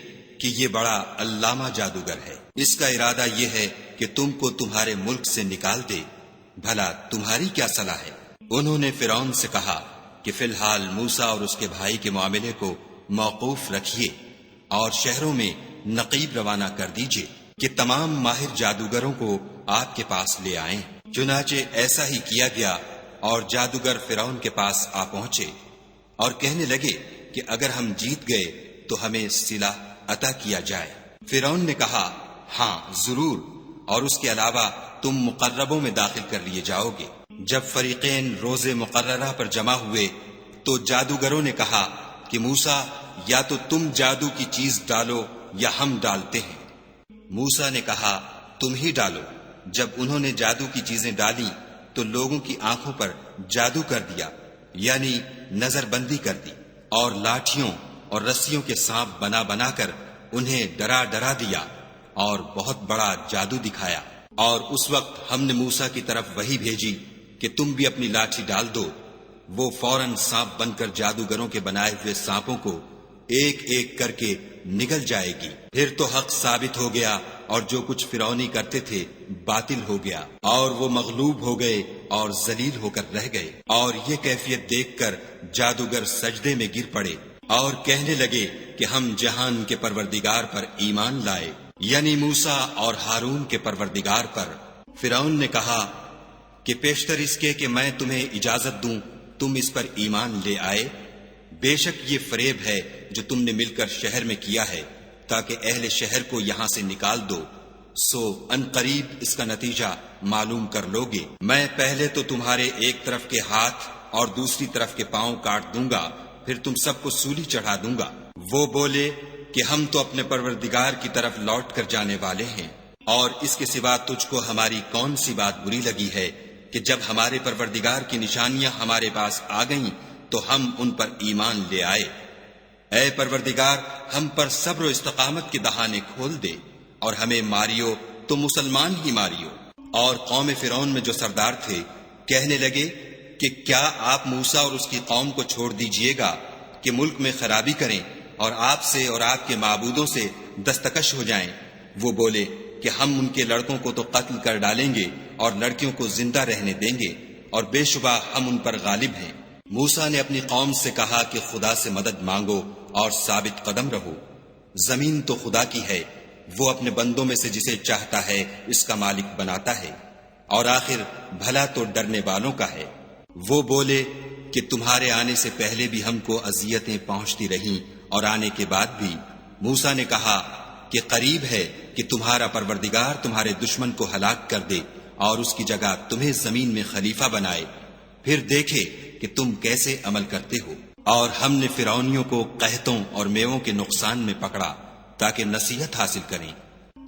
کہ یہ بڑا علامہ جادوگر ہے، اس کا ارادہ یہ ہے کہ تم کو تمہارے ملک سے نکال دے، بھلا تمہاری کیا صلاح ہے؟ انہوں نے فرعون سے کہا کہ فی الحال موسیٰ اور اس کے بھائی کے معاملے کو موقوف رکھیے اور شہروں میں نقیب روانہ کر دیجئے کہ تمام ماہر جادوگروں کو آپ کے پاس لے آئیں۔ چنانچہ ایسا ہی کیا گیا اور جادوگر فرعون کے پاس آ پہنچے اور کہنے لگے کہ اگر ہم جیت گئے تو ہمیں صلہ عطا کیا جائے۔ فرعون نے کہا ہاں ضرور، اور اس کے علاوہ تم مقربوں میں داخل کر لیے جاؤ گے۔ جب فریقین روز مقررہ پر جمع ہوئے تو جادوگروں نے کہا کہ موسیٰ یا تو تم جادو کی چیز ڈالو یا ہم ڈالتے ہیں۔ موسیٰ نے کہا تم ہی ڈالو۔ جب انہوں نے جادو کی چیزیں ڈالی تو لوگوں کی آنکھوں پر جادو کر دیا، یعنی نظر بندی کر دی، اور لاٹھیوں اور رسیوں کے سانپ بنا بنا کر انہیں ڈرا ڈرا دیا اور بہت بڑا جادو دکھایا۔ اور اس وقت ہم نے موسیٰ کی طرف وحی بھیجی کہ تم بھی اپنی لاٹھی ڈال دو۔ وہ فوراً سانپ بن کر جادوگروں کے بنائے ہوئے سانپوں کو ایک ایک کر کے نگل جائے گی۔ پھر تو حق ثابت ہو گیا اور جو کچھ فرعونی کرتے تھے باطل ہو گیا، اور وہ مغلوب ہو گئے اور ذلیل ہو کر رہ گئے۔ اور یہ کیفیت دیکھ کر جادوگر سجدے میں گر پڑے اور کہنے لگے کہ ہم جہان کے پروردگار پر ایمان لائے، یعنی موسیٰ اور ہارون کے پروردگار پر۔ فرعون نے کہا کہ پیشتر اس کے کہ میں تمہیں اجازت دوں تم اس پر ایمان لے آئے، بے شک یہ فریب ہے جو تم نے مل کر شہر میں کیا ہے تاکہ اہل شہر کو یہاں سے نکال دو، سو ان قریب اس کا نتیجہ معلوم کر لوگے۔ میں پہلے تو تمہارے ایک طرف کے ہاتھ اور دوسری طرف کے پاؤں کاٹ دوں گا، پھر تم سب کو سولی چڑھا دوں گا۔ وہ بولے کہ ہم تو اپنے پروردگار کی طرف لوٹ کر جانے والے ہیں، اور اس کے سوا تجھ کو ہماری کون سی بات بری لگی ہے کہ جب ہمارے پروردگار کی نشانیاں ہمارے پاس آ گئیں تو ہم ان پر ایمان لے آئے۔ اے پروردگار ہم پر صبر و استقامت کے دہانے کھول دے اور ہمیں ماریو تو مسلمان ہی ماریو۔ اور قوم فرعون میں جو سردار تھے کہنے لگے کہ کیا آپ موسیٰ اور اس کی قوم کو چھوڑ دیجئے گا کہ ملک میں خرابی کریں اور آپ سے اور آپ کے معبودوں سے دستکش ہو جائیں۔ وہ بولے کہ ہم ان کے لڑکوں کو تو قتل کر ڈالیں گے اور لڑکیوں کو زندہ رہنے دیں گے، اور بے شبہ ہم ان پر غالب ہیں۔ موسیٰ نے اپنی قوم سے کہا کہ خدا سے مدد مانگو اور ثابت قدم رہو۔ زمین تو خدا کی ہے، وہ اپنے بندوں میں سے جسے چاہتا ہے اس کا مالک بناتا ہے، اور آخر بھلا تو ڈرنے والوں کا ہے۔ وہ بولے کہ تمہارے آنے سے پہلے بھی ہم کو اذیتیں پہنچتی رہیں اور آنے کے بعد بھی۔ موسیٰ نے کہا کہ قریب ہے کہ تمہارا پروردگار تمہارے دشمن کو ہلاک کر دے اور اس کی جگہ تمہیں زمین میں خلیفہ بنائے، پھر دیکھے کہ تم کیسے عمل کرتے ہو۔ اور ہم نے فرعونیوں کو قحطوں اور میووں کے نقصان میں پکڑا تاکہ نصیحت حاصل کریں،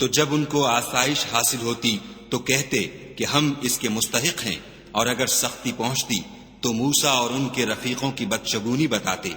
تو جب ان کو آسائش حاصل ہوتی تو کہتے کہ ہم اس کے مستحق ہیں، اور اگر سختی پہنچتی تو موسیٰ اور ان کے رفیقوں کی بدشگونی بتاتے۔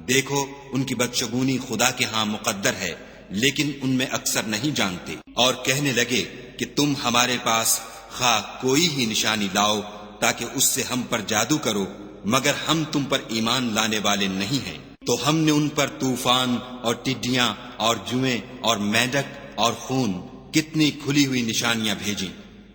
دیکھو ان کی بدشگونی خدا کے ہاں مقدر ہے، لیکن ان میں اکثر نہیں جانتے۔ اور کہنے لگے کہ تم ہمارے پاس خواہ کوئی ہی نشانی لاؤ تاکہ اس سے ہم پر جادو کرو، مگر ہم تم پر ایمان لانے والے نہیں ہیں۔ تو ہم نے ان پر طوفان اور ٹڈیاں اور جوئیں اور مینڈک اور خون کتنی کھلی ہوئی نشانیاں بھیجیں،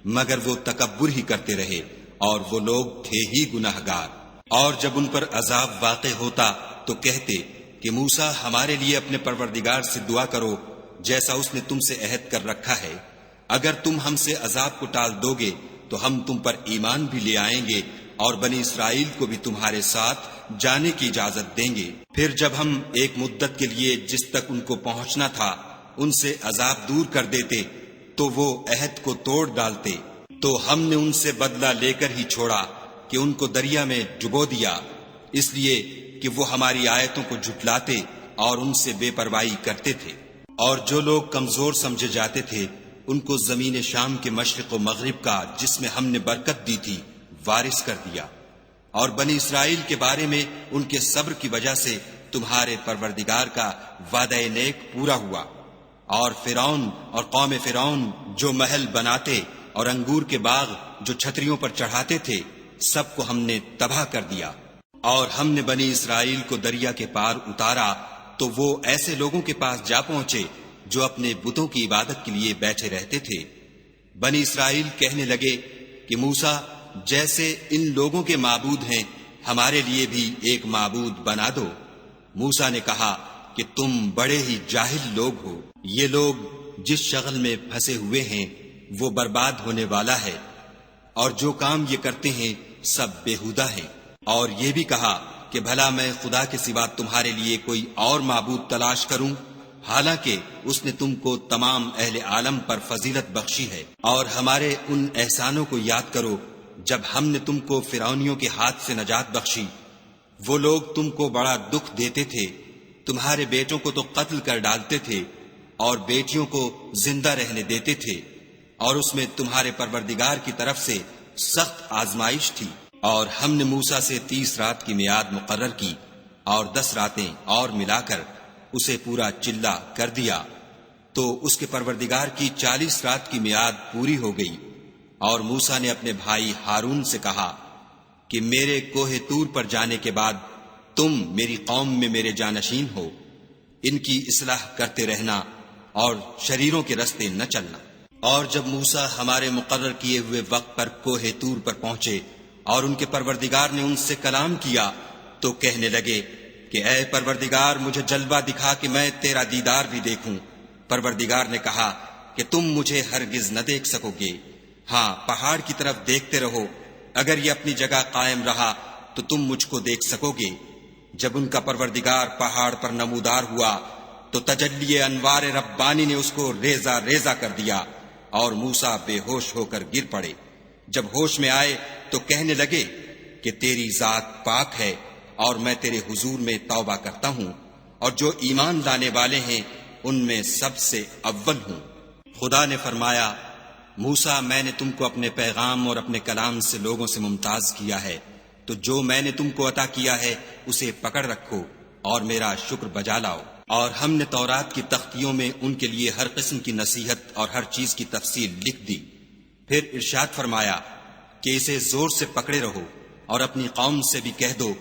مگر وہ تکبر ہی کرتے رہے، اور وہ لوگ تھے ہی گناہگار۔ اور جب ان پر عذاب واقع ہوتا تو کہتے کہ موسیٰ ہمارے لیے اپنے پروردگار سے دعا کرو جیسا اس نے تم سے عہد کر رکھا ہے، اگر تم ہم سے عذاب کو ٹال دو گے تو ہم تم پر ایمان بھی لے آئیں گے اور بنی اسرائیل کو بھی تمہارے ساتھ جانے کی اجازت دیں گے۔ پھر جب ہم ایک مدت کے لیے جس تک ان کو پہنچنا تھا ان سے عذاب دور کر دیتے تو وہ عہد کو توڑ ڈالتے، تو ہم نے ان سے بدلہ لے کر ہی چھوڑا کہ ان کو دریا میں ڈبو دیا، اس لیے کہ وہ ہماری آیتوں کو جھٹلاتے اور ان سے بے پرواہی کرتے تھے۔ اور جو لوگ کمزور سمجھے جاتے تھے ان کو زمین شام کے مشرق و مغرب کا جس میں ہم نے برکت دی تھی وارث کر دیا۔ اور بنی اسرائیل کے بارے میں ان کے صبر کی وجہ سے تمہارے پروردگار کا وعدہ نیک پورا ہوا۔ اور فرعون اور قوم فرعون جو محل بناتے اور انگور کے باغ جو چھتریوں پر چڑھاتے تھے سب کو ہم نے تباہ کر دیا۔ اور ہم نے بنی اسرائیل کو دریا کے پار اتارا تو وہ ایسے لوگوں کے پاس جا پہنچے جو اپنے بتوں کی عبادت کے لیے بیٹھے رہتے تھے۔ بنی اسرائیل کہنے لگے کہ موسیٰ جیسے ان لوگوں کے معبود ہیں ہمارے لیے بھی ایک معبود بنا دو۔ موسیٰ نے کہا کہ تم بڑے ہی جاہل لوگ ہو، یہ لوگ جس شغل میں پھنسے ہوئے ہیں وہ برباد ہونے والا ہے، اور جو کام یہ کرتے ہیں سب بیہودہ ہیں۔ اور یہ بھی کہا کہ بھلا میں خدا کے سوا تمہارے لیے کوئی اور معبود تلاش کروں، حالانکہ اس نے تم کو تمام اہل عالم پر فضیلت بخشی ہے۔ اور ہمارے ان احسانوں کو یاد کرو جب ہم نے تم کو فرعونیوں کے ہاتھ سے نجات بخشی۔ وہ لوگ تم کو بڑا دکھ دیتے تھے، تمہارے بیٹوں کو تو قتل کر ڈالتے تھے اور بیٹیوں کو زندہ رہنے دیتے تھے، اور اس میں تمہارے پروردگار کی طرف سے سخت آزمائش تھی۔ اور ہم نے موسیٰ سے 30 رات کی میعاد مقرر کی اور 10 راتیں اور ملا کر اسے پورا چلہ کر دیا، تو اس کے پروردگار کی 40 رات کی میعاد پوری ہو گئی۔ اور موسیٰ نے اپنے بھائی ہارون سے کہا کہ میرے کوہ طور پر جانے کے بعد تم میری قوم میں میرے جانشین ہو، ان کی اصلاح کرتے رہنا اور شریروں کے رستے نہ چلنا۔ اور جب موسیٰ ہمارے مقرر کیے ہوئے وقت پر کوہ طور پر پہنچے اور ان کے پروردگار نے ان سے کلام کیا تو کہنے لگے کہ اے پروردگار مجھے جلوہ دکھا کہ میں تیرا دیدار بھی دیکھوں۔ پروردگار نے کہا کہ تم مجھے ہرگز نہ دیکھ سکو گے، ہاں پہاڑ کی طرف دیکھتے رہو، اگر یہ اپنی جگہ قائم رہا تو تم مجھ کو دیکھ سکو گے۔ جب ان کا پروردگار پہاڑ پر نمودار ہوا تو تجلی انوار ربانی نے اس کو ریزہ ریزہ کر دیا اور موسیٰ بے ہوش ہو کر گر پڑے۔ جب ہوش میں آئے تو کہنے لگے کہ تیری ذات پاک ہے اور میں تیرے حضور میں توبہ کرتا ہوں، اور جو ایمان لانے والے ہیں ان میں سب سے اول ہوں۔ خدا نے فرمایا موسیٰ میں نے تم کو اپنے پیغام اور اپنے کلام سے لوگوں سے ممتاز کیا ہے، تو جو میں نے تم کو عطا کیا ہے اسے پکڑ رکھو اور میرا شکر بجا لاؤ۔ اور ہم نے تورات کی تختیوں میں ان کے لیے ہر قسم کی نصیحت اور ہر چیز کی تفصیل لکھ دی۔ پھر ارشاد فرمایا کہ اسے زور سے پکڑے رہو اور اپنی قوم سے بھی کہہ دو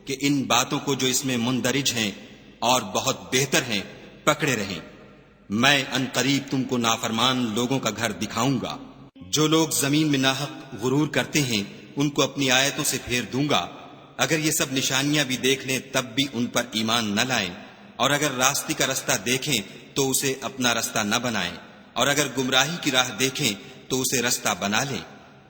کہ ان باتوں کو جو اس میں مندرج ہیں اور بہت بہتر ہیں پکڑے رہیں۔ میں ان قریب تم کو نافرمان لوگوں کا گھر دکھاؤں گا۔ جو لوگ زمین میں ناحق غرور کرتے ہیں ان کو اپنی آیتوں سے پھیر دوں گا۔ اگر یہ سب نشانیاں بھی دیکھ لیں تب بھی ان پر ایمان نہ لائیں، اور اگر راستے کا رستہ دیکھیں تو اسے اپنا رستہ نہ بنائیں، اور اگر گمراہی کی راہ دیکھیں تو اسے رستہ بنا لیں۔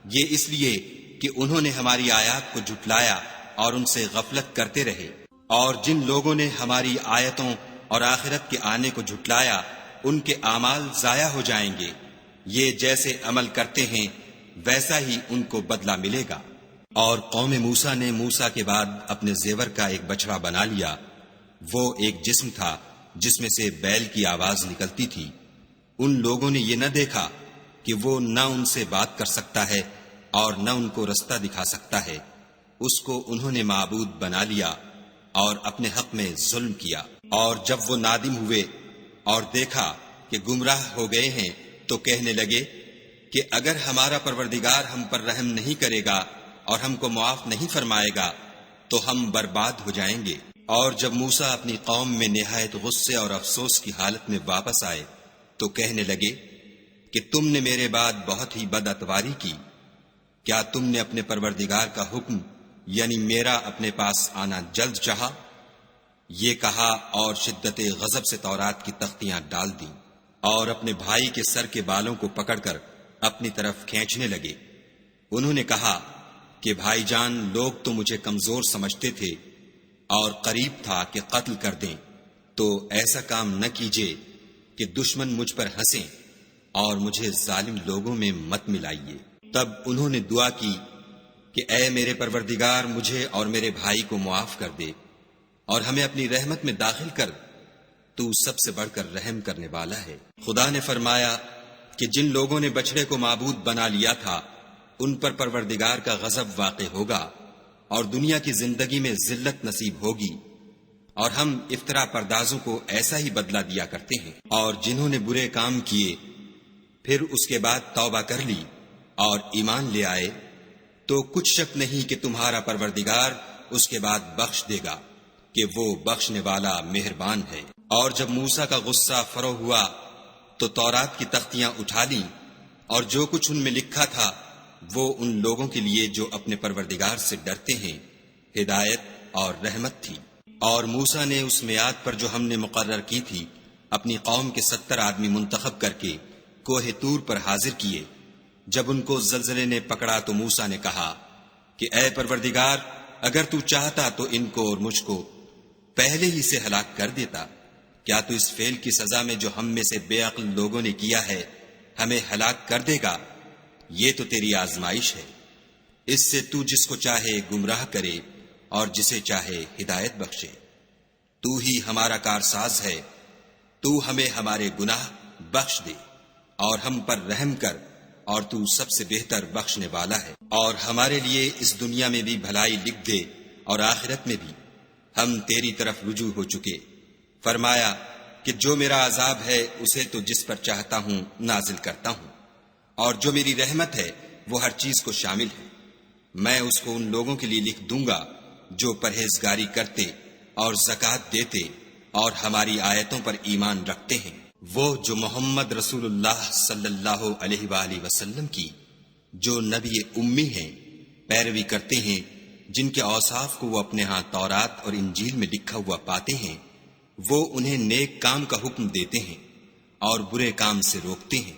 یہ اس لیے کہ انہوں نے ہماری آیات کو جھٹلایا اور ان سے غفلت کرتے رہے۔ اور جن لوگوں نے ہماری آیتوں اور آخرت کے آنے کو جھٹلایا ان کے اعمال ضائع ہو جائیں گے۔ یہ جیسے عمل کرتے ہیں ویسا ہی ان کو بدلہ ملے گا۔ اور قوم موسیٰ نے موسیٰ کے بعد اپنے زیور کا ایک بچڑا بنا لیا۔ وہ ایک جسم تھا جس میں سے بیل کی آواز نکلتی تھی۔ ان لوگوں نے یہ نہ دیکھا کہ وہ نہ ان سے بات کر سکتا ہے اور نہ ان کو رستہ دکھا سکتا ہے، اس کو انہوں نے معبود بنا لیا اور اپنے حق میں ظلم کیا۔ اور جب وہ نادم ہوئے اور دیکھا کہ گمراہ ہو گئے ہیں تو کہنے لگے کہ اگر ہمارا پروردگار ہم پر رحم نہیں کرے گا اور ہم کو معاف نہیں فرمائے گا تو ہم برباد ہو جائیں گے۔ اور جب موسیٰ اپنی قوم میں نہایت غصے اور افسوس کی حالت میں واپس آئے تو کہنے لگے کہ تم نے میرے بعد بہت ہی بد اتواری کی۔ کیا تم نے اپنے پروردگار کا حکم یعنی میرا اپنے پاس آنا جلد چاہا؟ یہ کہا اور شدت غضب سے تورات کی تختیاں ڈال دیں اور اپنے بھائی کے سر کے بالوں کو پکڑ کر اپنی طرف کھینچنے لگے۔ انہوں نے کہا کہ بھائی جان لوگ تو مجھے کمزور سمجھتے تھے اور قریب تھا کہ قتل کر دیں، تو ایسا کام نہ کیجیے کہ دشمن مجھ پر ہنسیں اور مجھے ظالم لوگوں میں مت ملائیے۔ تب انہوں نے دعا کی کہ اے میرے پروردگار مجھے اور میرے بھائی کو معاف کر دے اور ہمیں اپنی رحمت میں داخل کر، تو سب سے بڑھ کر رحم کرنے والا ہے۔ خدا نے فرمایا کہ جن لوگوں نے بچڑے کو معبود بنا لیا تھا ان پر پروردگار کا غضب واقع ہوگا اور دنیا کی زندگی میں ذلت نصیب ہوگی، اور ہم افطرا پردازوں کو ایسا ہی بدلہ دیا کرتے ہیں۔ اور جنہوں نے برے کام کیے پھر اس کے بعد توبہ کر لی اور ایمان لے آئے تو کچھ شک نہیں کہ تمہارا پروردگار اس کے بعد بخش دے گا کہ وہ بخشنے والا مہربان ہے۔ اور جب موسیٰ کا غصہ فرو ہوا تو تورات کی تختیاں اٹھا لیں، اور جو کچھ ان میں لکھا تھا وہ ان لوگوں کے لیے جو اپنے پروردگار سے ڈرتے ہیں ہدایت اور رحمت تھی۔ اور موسیٰ نے اس میعاد پر جو ہم نے مقرر کی تھی اپنی قوم کے 70 آدمی منتخب کر کے کوہ طور پر حاضر کیے، جب ان کو زلزلے نے پکڑا تو موسیٰ نے کہا کہ اے پروردگار، اگر تو چاہتا تو ان کو اور مجھ کو پہلے ہی سے ہلاک کر دیتا۔ کیا تو اس فعل کی سزا میں جو ہم میں سے بے عقل لوگوں نے کیا ہے ہمیں ہلاک کر دے گا؟ یہ تو تیری آزمائش ہے، اس سے تو جس کو چاہے گمراہ کرے اور جسے چاہے ہدایت بخشے۔ تو ہی ہمارا کارساز ہے، تو ہمیں ہمارے گناہ بخش دے اور ہم پر رحم کر، اور تو سب سے بہتر بخشنے والا ہے۔ اور ہمارے لیے اس دنیا میں بھی بھلائی لکھ دے اور آخرت میں بھی، ہم تیری طرف رجوع ہو چکے۔ فرمایا کہ جو میرا عذاب ہے اسے تو جس پر چاہتا ہوں نازل کرتا ہوں، اور جو میری رحمت ہے وہ ہر چیز کو شامل ہے۔ میں اس کو ان لوگوں کے لیے لکھ دوں گا جو پرہیزگاری کرتے اور زکوٰۃ دیتے اور ہماری آیتوں پر ایمان رکھتے ہیں، وہ جو محمد رسول اللہ صلی اللہ علیہ وآلہ وسلم کی، جو نبی امی ہیں، پیروی کرتے ہیں، جن کے اوصاف کو وہ اپنے ہاں تورات اور انجیل میں لکھا ہوا پاتے ہیں۔ وہ انہیں نیک کام کا حکم دیتے ہیں اور برے کام سے روکتے ہیں،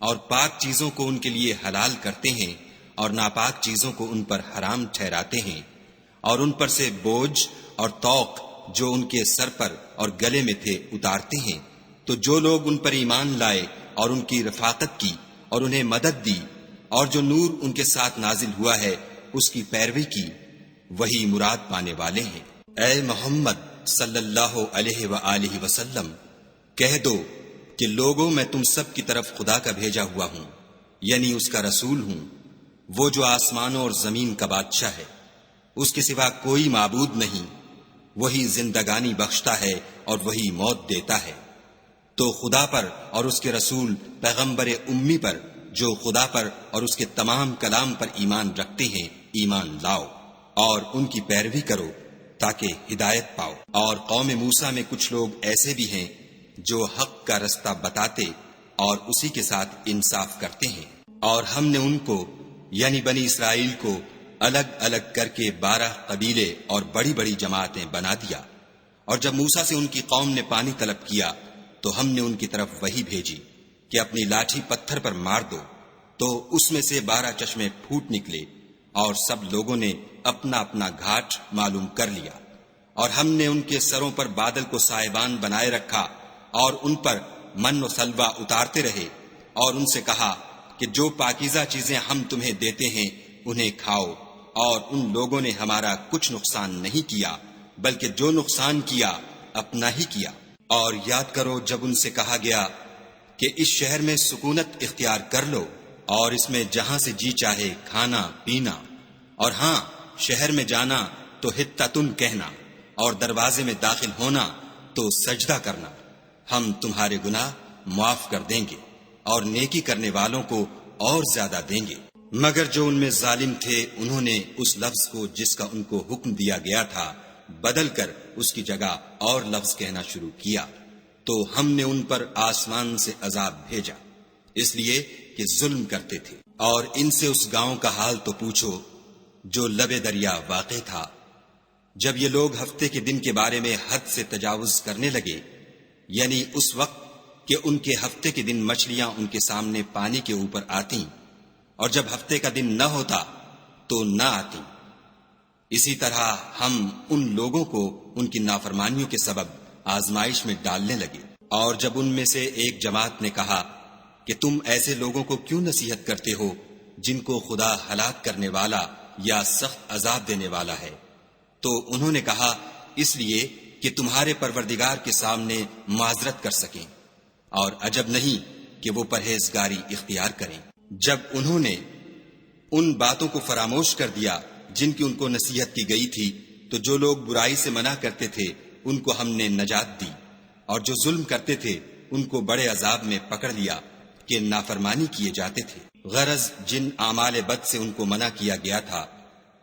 اور پاک چیزوں کو ان کے لیے حلال کرتے ہیں اور ناپاک چیزوں کو ان پر حرام ٹھہراتے ہیں، اور ان پر سے بوجھ اور طوق جو ان کے سر پر اور گلے میں تھے اتارتے ہیں۔ تو جو لوگ ان پر ایمان لائے اور ان کی رفاقت کی اور انہیں مدد دی، اور جو نور ان کے ساتھ نازل ہوا ہے اس کی پیروی کی، وہی مراد پانے والے ہیں۔ اے محمد صلی اللہ علیہ وآلہ وسلم، کہہ دو کہ لوگوں، میں تم سب کی طرف خدا کا بھیجا ہوا ہوں، یعنی اس کا رسول ہوں، وہ جو آسمانوں اور زمین کا بادشاہ ہے، اس کے سوا کوئی معبود نہیں، وہی زندگانی بخشتا ہے اور وہی موت دیتا ہے۔ تو خدا پر اور اس کے رسول پیغمبر امی پر جو خدا پر اور اس کے تمام کلام پر ایمان رکھتے ہیں ایمان لاؤ، اور ان کی پیروی کرو تاکہ ہدایت پاؤ۔ اور قوم موسیٰ میں کچھ لوگ ایسے بھی ہیں جو حق کا رستہ بتاتے اور اسی کے ساتھ انصاف کرتے ہیں، اور ہم نے ان کو یعنی بنی اسرائیل کو الگ الگ کر کے 12 قبیلے اور بڑی بڑی جماعتیں بنا دیا۔ اور جب موسیٰ سے ان کی قوم نے پانی طلب کیا تو ہم نے ان کی طرف وحی بھیجی کہ اپنی لاٹھی پتھر پر مار دو، تو اس میں سے 12 چشمے پھوٹ نکلے، اور سب لوگوں نے اپنا اپنا گھاٹ معلوم کر لیا۔ اور ہم نے ان کے سروں پر بادل کو سائبان بنائے رکھا اور ان پر من و سلوہ اتارتے رہے، اور ان سے کہا کہ جو پاکیزہ چیزیں ہم تمہیں دیتے ہیں انہیں کھاؤ، اور ان لوگوں نے ہمارا کچھ نقصان نہیں کیا، بلکہ جو نقصان کیا اپنا ہی کیا۔ اور یاد کرو جب ان سے کہا گیا کہ اس شہر میں سکونت اختیار کر لو، اور اس میں جہاں سے جی چاہے کھانا پینا، اور ہاں شہر میں جانا تو حتتن کہنا، اور دروازے میں داخل ہونا تو سجدہ کرنا، ہم تمہارے گناہ معاف کر دیں گے اور نیکی کرنے والوں کو اور زیادہ دیں گے۔ مگر جو ان میں ظالم تھے انہوں نے اس لفظ کو جس کا ان کو حکم دیا گیا تھا بدل کر اس کی جگہ اور لفظ کہنا شروع کیا، تو ہم نے ان پر آسمان سے عذاب بھیجا، اس لیے کہ ظلم کرتے تھے۔ اور ان سے اس گاؤں کا حال تو پوچھو جو لبے دریا واقع تھا۔ جب یہ لوگ ہفتے کے دن کے بارے میں حد سے تجاوز کرنے لگے، یعنی اس وقت کہ ان کے ہفتے کے دن مچھلیاں ان کے سامنے پانی کے اوپر آتیں، اور جب ہفتے کا دن نہ ہوتا تو نہ آتی، اسی طرح ہم ان لوگوں کو ان کی نافرمانیوں کے سبب آزمائش میں ڈالنے لگے۔ اور جب ان میں سے ایک جماعت نے کہا کہ تم ایسے لوگوں کو کیوں نصیحت کرتے ہو جن کو خدا ہلاک کرنے والا یا سخت عذاب دینے والا ہے، تو انہوں نے کہا اس لیے کہ تمہارے پروردگار کے سامنے معذرت کر سکیں، اور عجب نہیں کہ وہ پرہیزگاری اختیار کریں۔ جب انہوں نے ان باتوں کو فراموش کر دیا جن کی ان کو نصیحت کی گئی تھی، تو جو لوگ برائی سے منع کرتے تھے ان کو ہم نے نجات دی، اور جو ظلم کرتے تھے ان کو بڑے عذاب میں پکڑ لیا کہ نافرمانی کیے جاتے تھے۔ غرض جن اعمال بد سے ان کو منع کیا گیا تھا،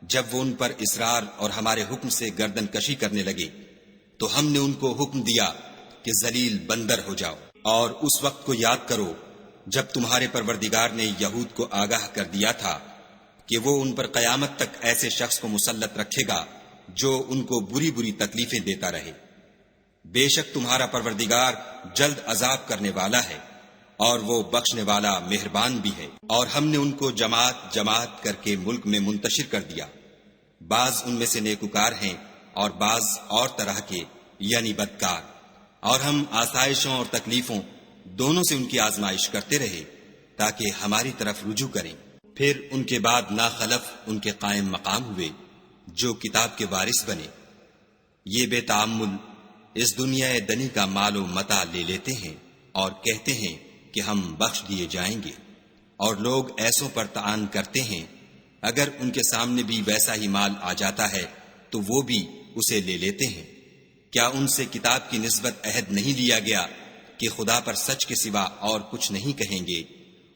جب وہ ان پر اصرار اور ہمارے حکم سے گردن کشی کرنے لگے تو ہم نے ان کو حکم دیا کہ ذلیل بندر ہو جاؤ۔ اور اس وقت کو یاد کرو جب تمہارے پروردگار نے یہود کو آگاہ کر دیا تھا کہ وہ ان پر قیامت تک ایسے شخص کو مسلط رکھے گا جو ان کو بری بری تکلیفیں دیتا رہے۔ بے شک تمہارا پروردگار جلد عذاب کرنے والا ہے اور وہ بخشنے والا مہربان بھی ہے۔ اور ہم نے ان کو جماعت جماعت کر کے ملک میں منتشر کر دیا، بعض ان میں سے نیکوکار ہیں اور بعض اور طرح کے یعنی بدکار، اور ہم آسائشوں اور تکلیفوں دونوں سے ان کی آزمائش کرتے رہے تاکہ ہماری طرف رجوع کریں۔ پھر ان کے بعد ناخلف ان کے قائم مقام ہوئے جو کتاب کے وارث بنے، یہ بے تعمل اس دنیا دنی کا مال و متاع لے لیتے ہیں اور کہتے ہیں کہ ہم بخش دیے جائیں گے، اور لوگ ایسوں پر طعن کرتے ہیں، اگر ان کے سامنے بھی ویسا ہی مال آ جاتا ہے تو وہ بھی اسے لے لیتے ہیں۔ کیا ان سے کتاب کی نسبت عہد نہیں لیا گیا کہ خدا پر سچ کے سوا اور کچھ نہیں کہیں گے،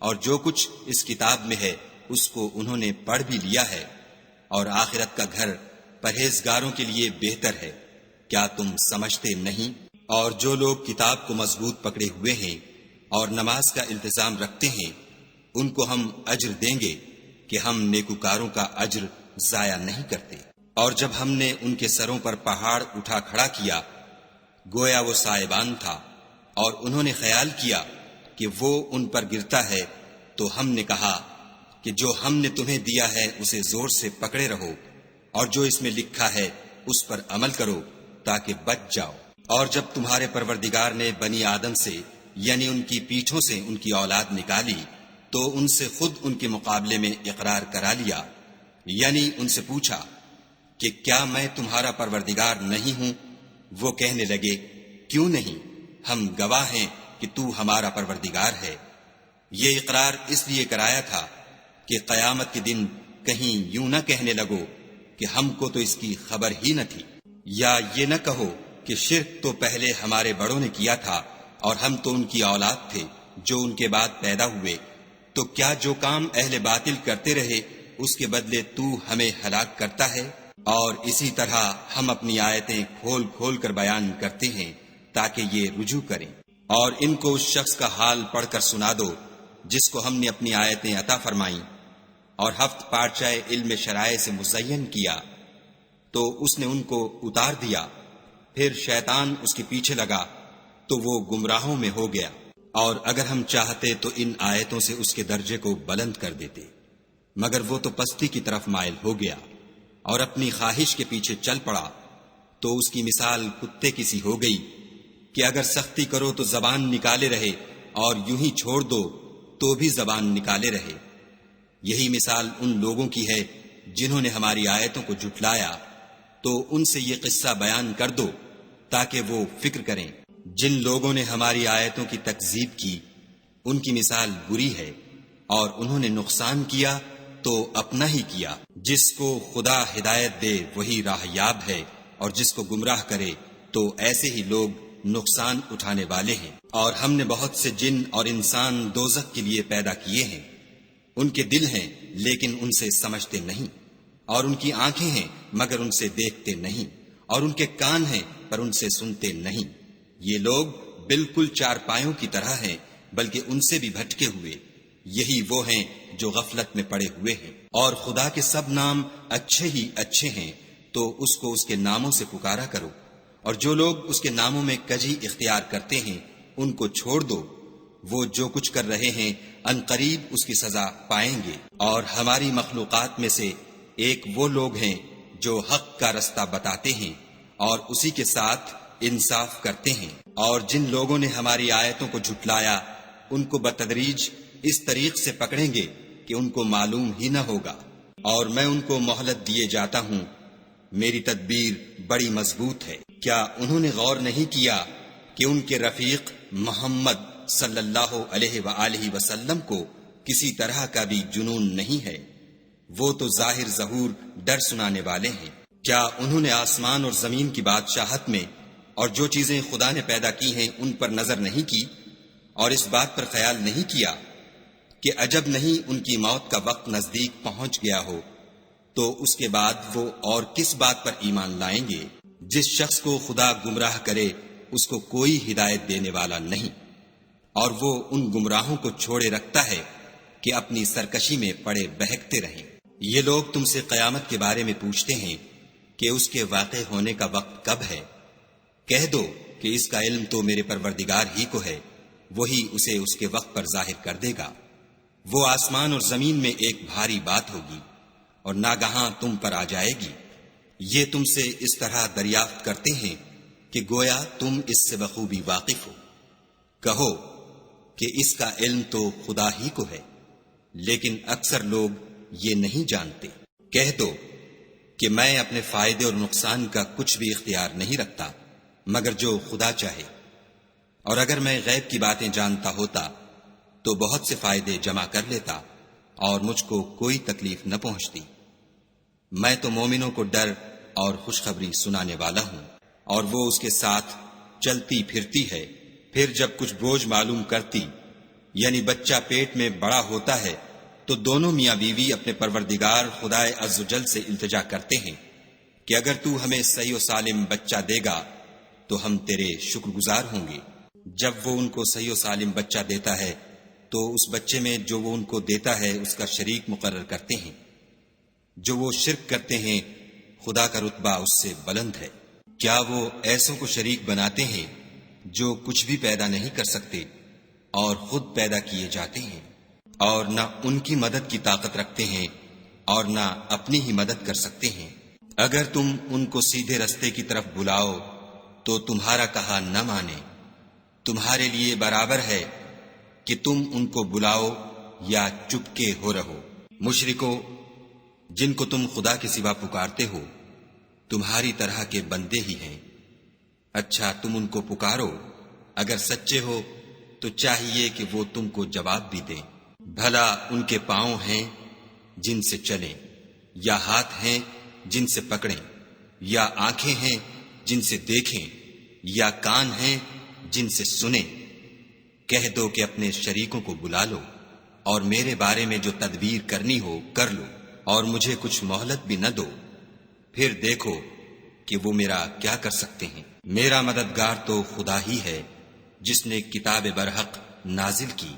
اور جو کچھ اس کتاب میں ہے اس کو انہوں نے پڑھ بھی لیا ہے، اور آخرت کا گھر پرہیزگاروں کے لیے بہتر ہے، کیا تم سمجھتے نہیں؟ اور جو لوگ کتاب کو مضبوط پکڑے ہوئے ہیں اور نماز کا التزام رکھتے ہیں، ان کو ہم اجر دیں گے کہ ہم نیکوکاروں کا اجر ضائع نہیں کرتے۔ اور جب ہم نے ان کے سروں پر پہاڑ اٹھا کھڑا کیا، گویا وہ سائبان تھا، اور انہوں نے خیال کیا کہ وہ ان پر گرتا ہے، تو ہم نے کہا کہ جو ہم نے تمہیں دیا ہے اسے زور سے پکڑے رہو، اور جو اس میں لکھا ہے اس پر عمل کرو تاکہ بچ جاؤ۔ اور جب تمہارے پروردگار نے بنی آدم سے یعنی ان کی پیٹھوں سے ان کی اولاد نکالی تو ان سے خود ان کے مقابلے میں اقرار کرا لیا، یعنی ان سے پوچھا کہ کیا میں تمہارا پروردگار نہیں ہوں؟ وہ کہنے لگے کیوں نہیں، ہم گواہ ہیں کہ تو ہمارا پروردگار ہے۔ یہ اقرار اس لیے کرایا تھا کہ قیامت کے دن کہیں یوں نہ کہنے لگو کہ ہم کو تو اس کی خبر ہی نہ تھی، یا یہ نہ کہو کہ شرک تو پہلے ہمارے بڑوں نے کیا تھا اور ہم تو ان کی اولاد تھے جو ان کے بعد پیدا ہوئے، تو کیا جو کام اہل باطل کرتے رہے اس کے بدلے تو ہمیں ہلاک کرتا ہے؟ اور اسی طرح ہم اپنی آیتیں کھول کھول کر بیان کرتے ہیں تاکہ یہ رجوع کریں۔ اور ان کو اس شخص کا حال پڑھ کر سنا دو جس کو ہم نے اپنی آیتیں عطا فرمائیں اور ہفت پارچہ علم شرائع سے مزین کیا، تو اس نے ان کو اتار دیا، پھر شیطان اس کے پیچھے لگا تو وہ گمراہوں میں ہو گیا۔ اور اگر ہم چاہتے تو ان آیتوں سے اس کے درجے کو بلند کر دیتے، مگر وہ تو پستی کی طرف مائل ہو گیا اور اپنی خواہش کے پیچھے چل پڑا، تو اس کی مثال کتے کی سی ہو گئی کہ اگر سختی کرو تو زبان نکالے رہے اور یوں ہی چھوڑ دو تو بھی زبان نکالے رہے۔ یہی مثال ان لوگوں کی ہے جنہوں نے ہماری آیتوں کو جھٹلایا، تو ان سے یہ قصہ بیان کر دو تاکہ وہ فکر کریں۔ جن لوگوں نے ہماری آیتوں کی تکذیب کی ان کی مثال بری ہے، اور انہوں نے نقصان کیا تو اپنا ہی کیا۔ جس کو خدا ہدایت دے وہی راہ یاب ہے، اور جس کو گمراہ کرے تو ایسے ہی لوگ نقصان اٹھانے والے ہیں۔ اور ہم نے بہت سے جن اور انسان دوزخ کے لیے پیدا کیے ہیں، ان کے دل ہیں لیکن ان سے سمجھتے نہیں، اور ان کی آنکھیں ہیں مگر ان سے دیکھتے نہیں، اور ان کے کان ہیں پر ان سے سنتے نہیں۔ یہ لوگ بالکل چار پایوں کی طرح ہیں بلکہ ان سے بھی بھٹکے ہوئے، یہی وہ ہیں جو غفلت میں پڑے ہوئے ہیں۔ اور خدا کے سب نام اچھے ہی اچھے ہیں، تو اس کو اس کے ناموں سے پکارا کرو، اور جو لوگ اس کے ناموں میں کجی اختیار کرتے ہیں ان کو چھوڑ دو، وہ جو کچھ کر رہے ہیں ان قریب اس کی سزا پائیں گے۔ اور ہماری مخلوقات میں سے ایک وہ لوگ ہیں جو حق کا رستہ بتاتے ہیں اور اسی کے ساتھ انصاف کرتے ہیں۔ اور جن لوگوں نے ہماری آیتوں کو جھٹلایا ان کو بتدریج اس طریق سے پکڑیں گے کہ ان کو معلوم ہی نہ ہوگا، اور میں ان کو مہلت دیے جاتا ہوں، میری تدبیر بڑی مضبوط ہے۔ کیا انہوں نے غور نہیں کیا کہ ان کے رفیق محمد صلی اللہ علیہ وآلہ وسلم کو کسی طرح کا بھی جنون نہیں ہے؟ وہ تو ظاہر ظہور ڈر سنانے والے ہیں۔ کیا انہوں نے آسمان اور زمین کی بادشاہت میں اور جو چیزیں خدا نے پیدا کی ہیں ان پر نظر نہیں کی، اور اس بات پر خیال نہیں کیا کہ عجب نہیں ان کی موت کا وقت نزدیک پہنچ گیا ہو، تو اس کے بعد وہ اور کس بات پر ایمان لائیں گے؟ جس شخص کو خدا گمراہ کرے اس کو کوئی ہدایت دینے والا نہیں، اور وہ ان گمراہوں کو چھوڑے رکھتا ہے کہ اپنی سرکشی میں پڑے بہکتے رہیں۔ یہ لوگ تم سے قیامت کے بارے میں پوچھتے ہیں کہ اس کے واقع ہونے کا وقت کب ہے؟ کہہ دو کہ اس کا علم تو میرے پروردگار ہی کو ہے، وہی اسے اس کے وقت پر ظاہر کر دے گا۔ وہ آسمان اور زمین میں ایک بھاری بات ہوگی اور ناگہاں تم پر آ جائے گی۔ یہ تم سے اس طرح دریافت کرتے ہیں کہ گویا تم اس سے بخوبی واقف ہو۔ کہو کہ اس کا علم تو خدا ہی کو ہے، لیکن اکثر لوگ یہ نہیں جانتے۔ کہہ دو کہ میں اپنے فائدے اور نقصان کا کچھ بھی اختیار نہیں رکھتا مگر جو خدا چاہے، اور اگر میں غیب کی باتیں جانتا ہوتا تو بہت سے فائدے جمع کر لیتا اور مجھ کو کوئی تکلیف نہ پہنچتی۔ میں تو مومنوں کو ڈر اور خوشخبری سنانے والا ہوں، اور وہ اس کے ساتھ چلتی پھرتی ہے۔ پھر جب کچھ بوجھ معلوم کرتی یعنی بچہ پیٹ میں بڑا ہوتا ہے تو دونوں میاں بیوی اپنے پروردگار خدائے عز و جل سے التجا کرتے ہیں کہ اگر تو ہمیں صحیح و سالم بچہ دے گا تو ہم تیرے شکر گزار ہوں گے۔ جب وہ ان کو صحیح و سالم بچہ دیتا ہے تو اس بچے میں جو وہ ان کو دیتا ہے اس کا شریک مقرر کرتے ہیں۔ جو وہ شرک کرتے ہیں خدا کا رتبہ اس سے بلند ہے۔ کیا وہ ایسوں کو شریک بناتے ہیں جو کچھ بھی پیدا نہیں کر سکتے اور خود پیدا کیے جاتے ہیں، اور نہ ان کی مدد کی طاقت رکھتے ہیں اور نہ اپنی ہی مدد کر سکتے ہیں۔ اگر تم ان کو سیدھے رستے کی طرف بلاؤ تو تمہارا کہا نہ مانے۔ تمہارے لیے برابر ہے کہ تم ان کو بلاؤ یا چپکے ہو رہو۔ مشرکو، جن کو تم خدا کے سوا پکارتے ہو تمہاری طرح کے بندے ہی ہیں۔ اچھا تم ان کو پکارو، اگر سچے ہو تو چاہیے کہ وہ تم کو جواب بھی دیں۔ بھلا ان کے پاؤں ہیں جن سے چلیں، یا ہاتھ ہیں جن سے پکڑیں، یا آنکھیں ہیں جن سے دیکھیں، یا کان ہیں جن سے سنیں۔ کہہ دو کہ اپنے شریکوں کو بلا لو اور میرے بارے میں جو تدبیر کرنی ہو کر لو، اور مجھے کچھ مہلت بھی نہ دو، پھر دیکھو کہ وہ میرا کیا کر سکتے ہیں۔ میرا مددگار تو خدا ہی ہے جس نے کتاب برحق نازل کی،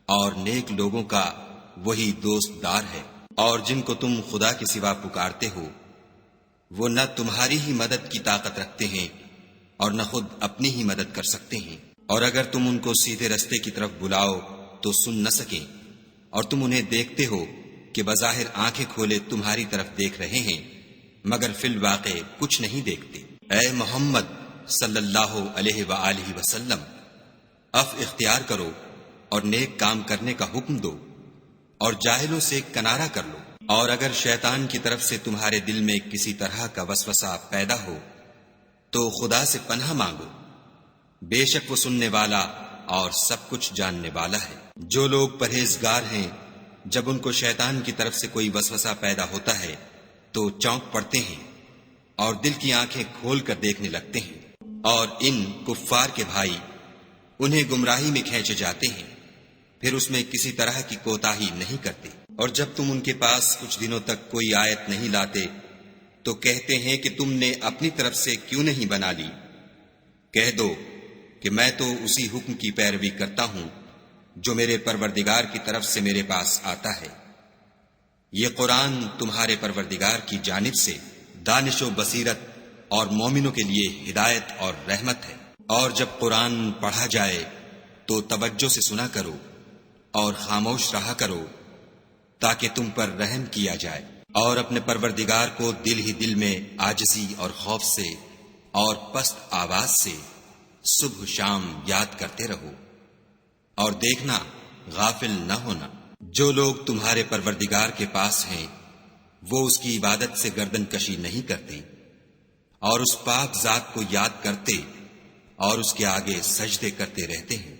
اور نیک لوگوں کا وہی دوست دار ہے۔ اور جن کو تم خدا کے سوا پکارتے ہو وہ نہ تمہاری ہی مدد کی طاقت رکھتے ہیں اور نہ خود اپنی ہی مدد کر سکتے ہیں۔ اور اگر تم ان کو سیدھے رستے کی طرف بلاؤ تو سن نہ سکیں، اور تم انہیں دیکھتے ہو کہ بظاہر آنکھیں کھولے تمہاری طرف دیکھ رہے ہیں مگر فی الواقع کچھ نہیں دیکھتے۔ اے محمد صلی اللہ علیہ وآلہ وسلم، عفو اختیار کرو اور نیک کام کرنے کا حکم دو، اور جاہلوں سے کنارہ کر لو۔ اور اگر شیطان کی طرف سے تمہارے دل میں کسی طرح کا وسوسہ پیدا ہو تو خدا سے پناہ مانگو، بے شک وہ سننے والا اور سب کچھ جاننے والا ہے۔ جو لوگ پرہیزگار ہیں جب ان کو شیطان کی طرف سے کوئی وسوسہ پیدا ہوتا ہے تو چونک پڑتے ہیں اور دل کی آنکھیں کھول کر دیکھنے لگتے ہیں، اور ان کفار کے بھائی انہیں گمراہی میں کھینچے جاتے ہیں، پھر اس میں کسی طرح کی کوتاہی نہیں کرتے۔ اور جب تم ان کے پاس کچھ دنوں تک کوئی آیت نہیں لاتے تو کہتے ہیں کہ تم نے اپنی طرف سے کیوں نہیں بنا لی۔ کہہ دو کہ میں تو اسی حکم کی پیروی کرتا ہوں جو میرے پروردگار کی طرف سے میرے پاس آتا ہے۔ یہ قرآن تمہارے پروردگار کی جانب سے دانش و بصیرت اور مومنوں کے لیے ہدایت اور رحمت ہے۔ اور جب قرآن پڑھا جائے تو توجہ سے سنا کرو اور خاموش رہا کرو تاکہ تم پر رحم کیا جائے، اور اپنے پروردگار کو دل ہی دل میں عاجزی اور خوف سے اور پست آواز سے صبح شام یاد کرتے رہو، اور دیکھنا غافل نہ ہونا۔ جو لوگ تمہارے پروردگار کے پاس ہیں وہ اس کی عبادت سے گردن کشی نہیں کرتے اور اس پاک ذات کو یاد کرتے اور اس کے آگے سجدے کرتے رہتے ہیں۔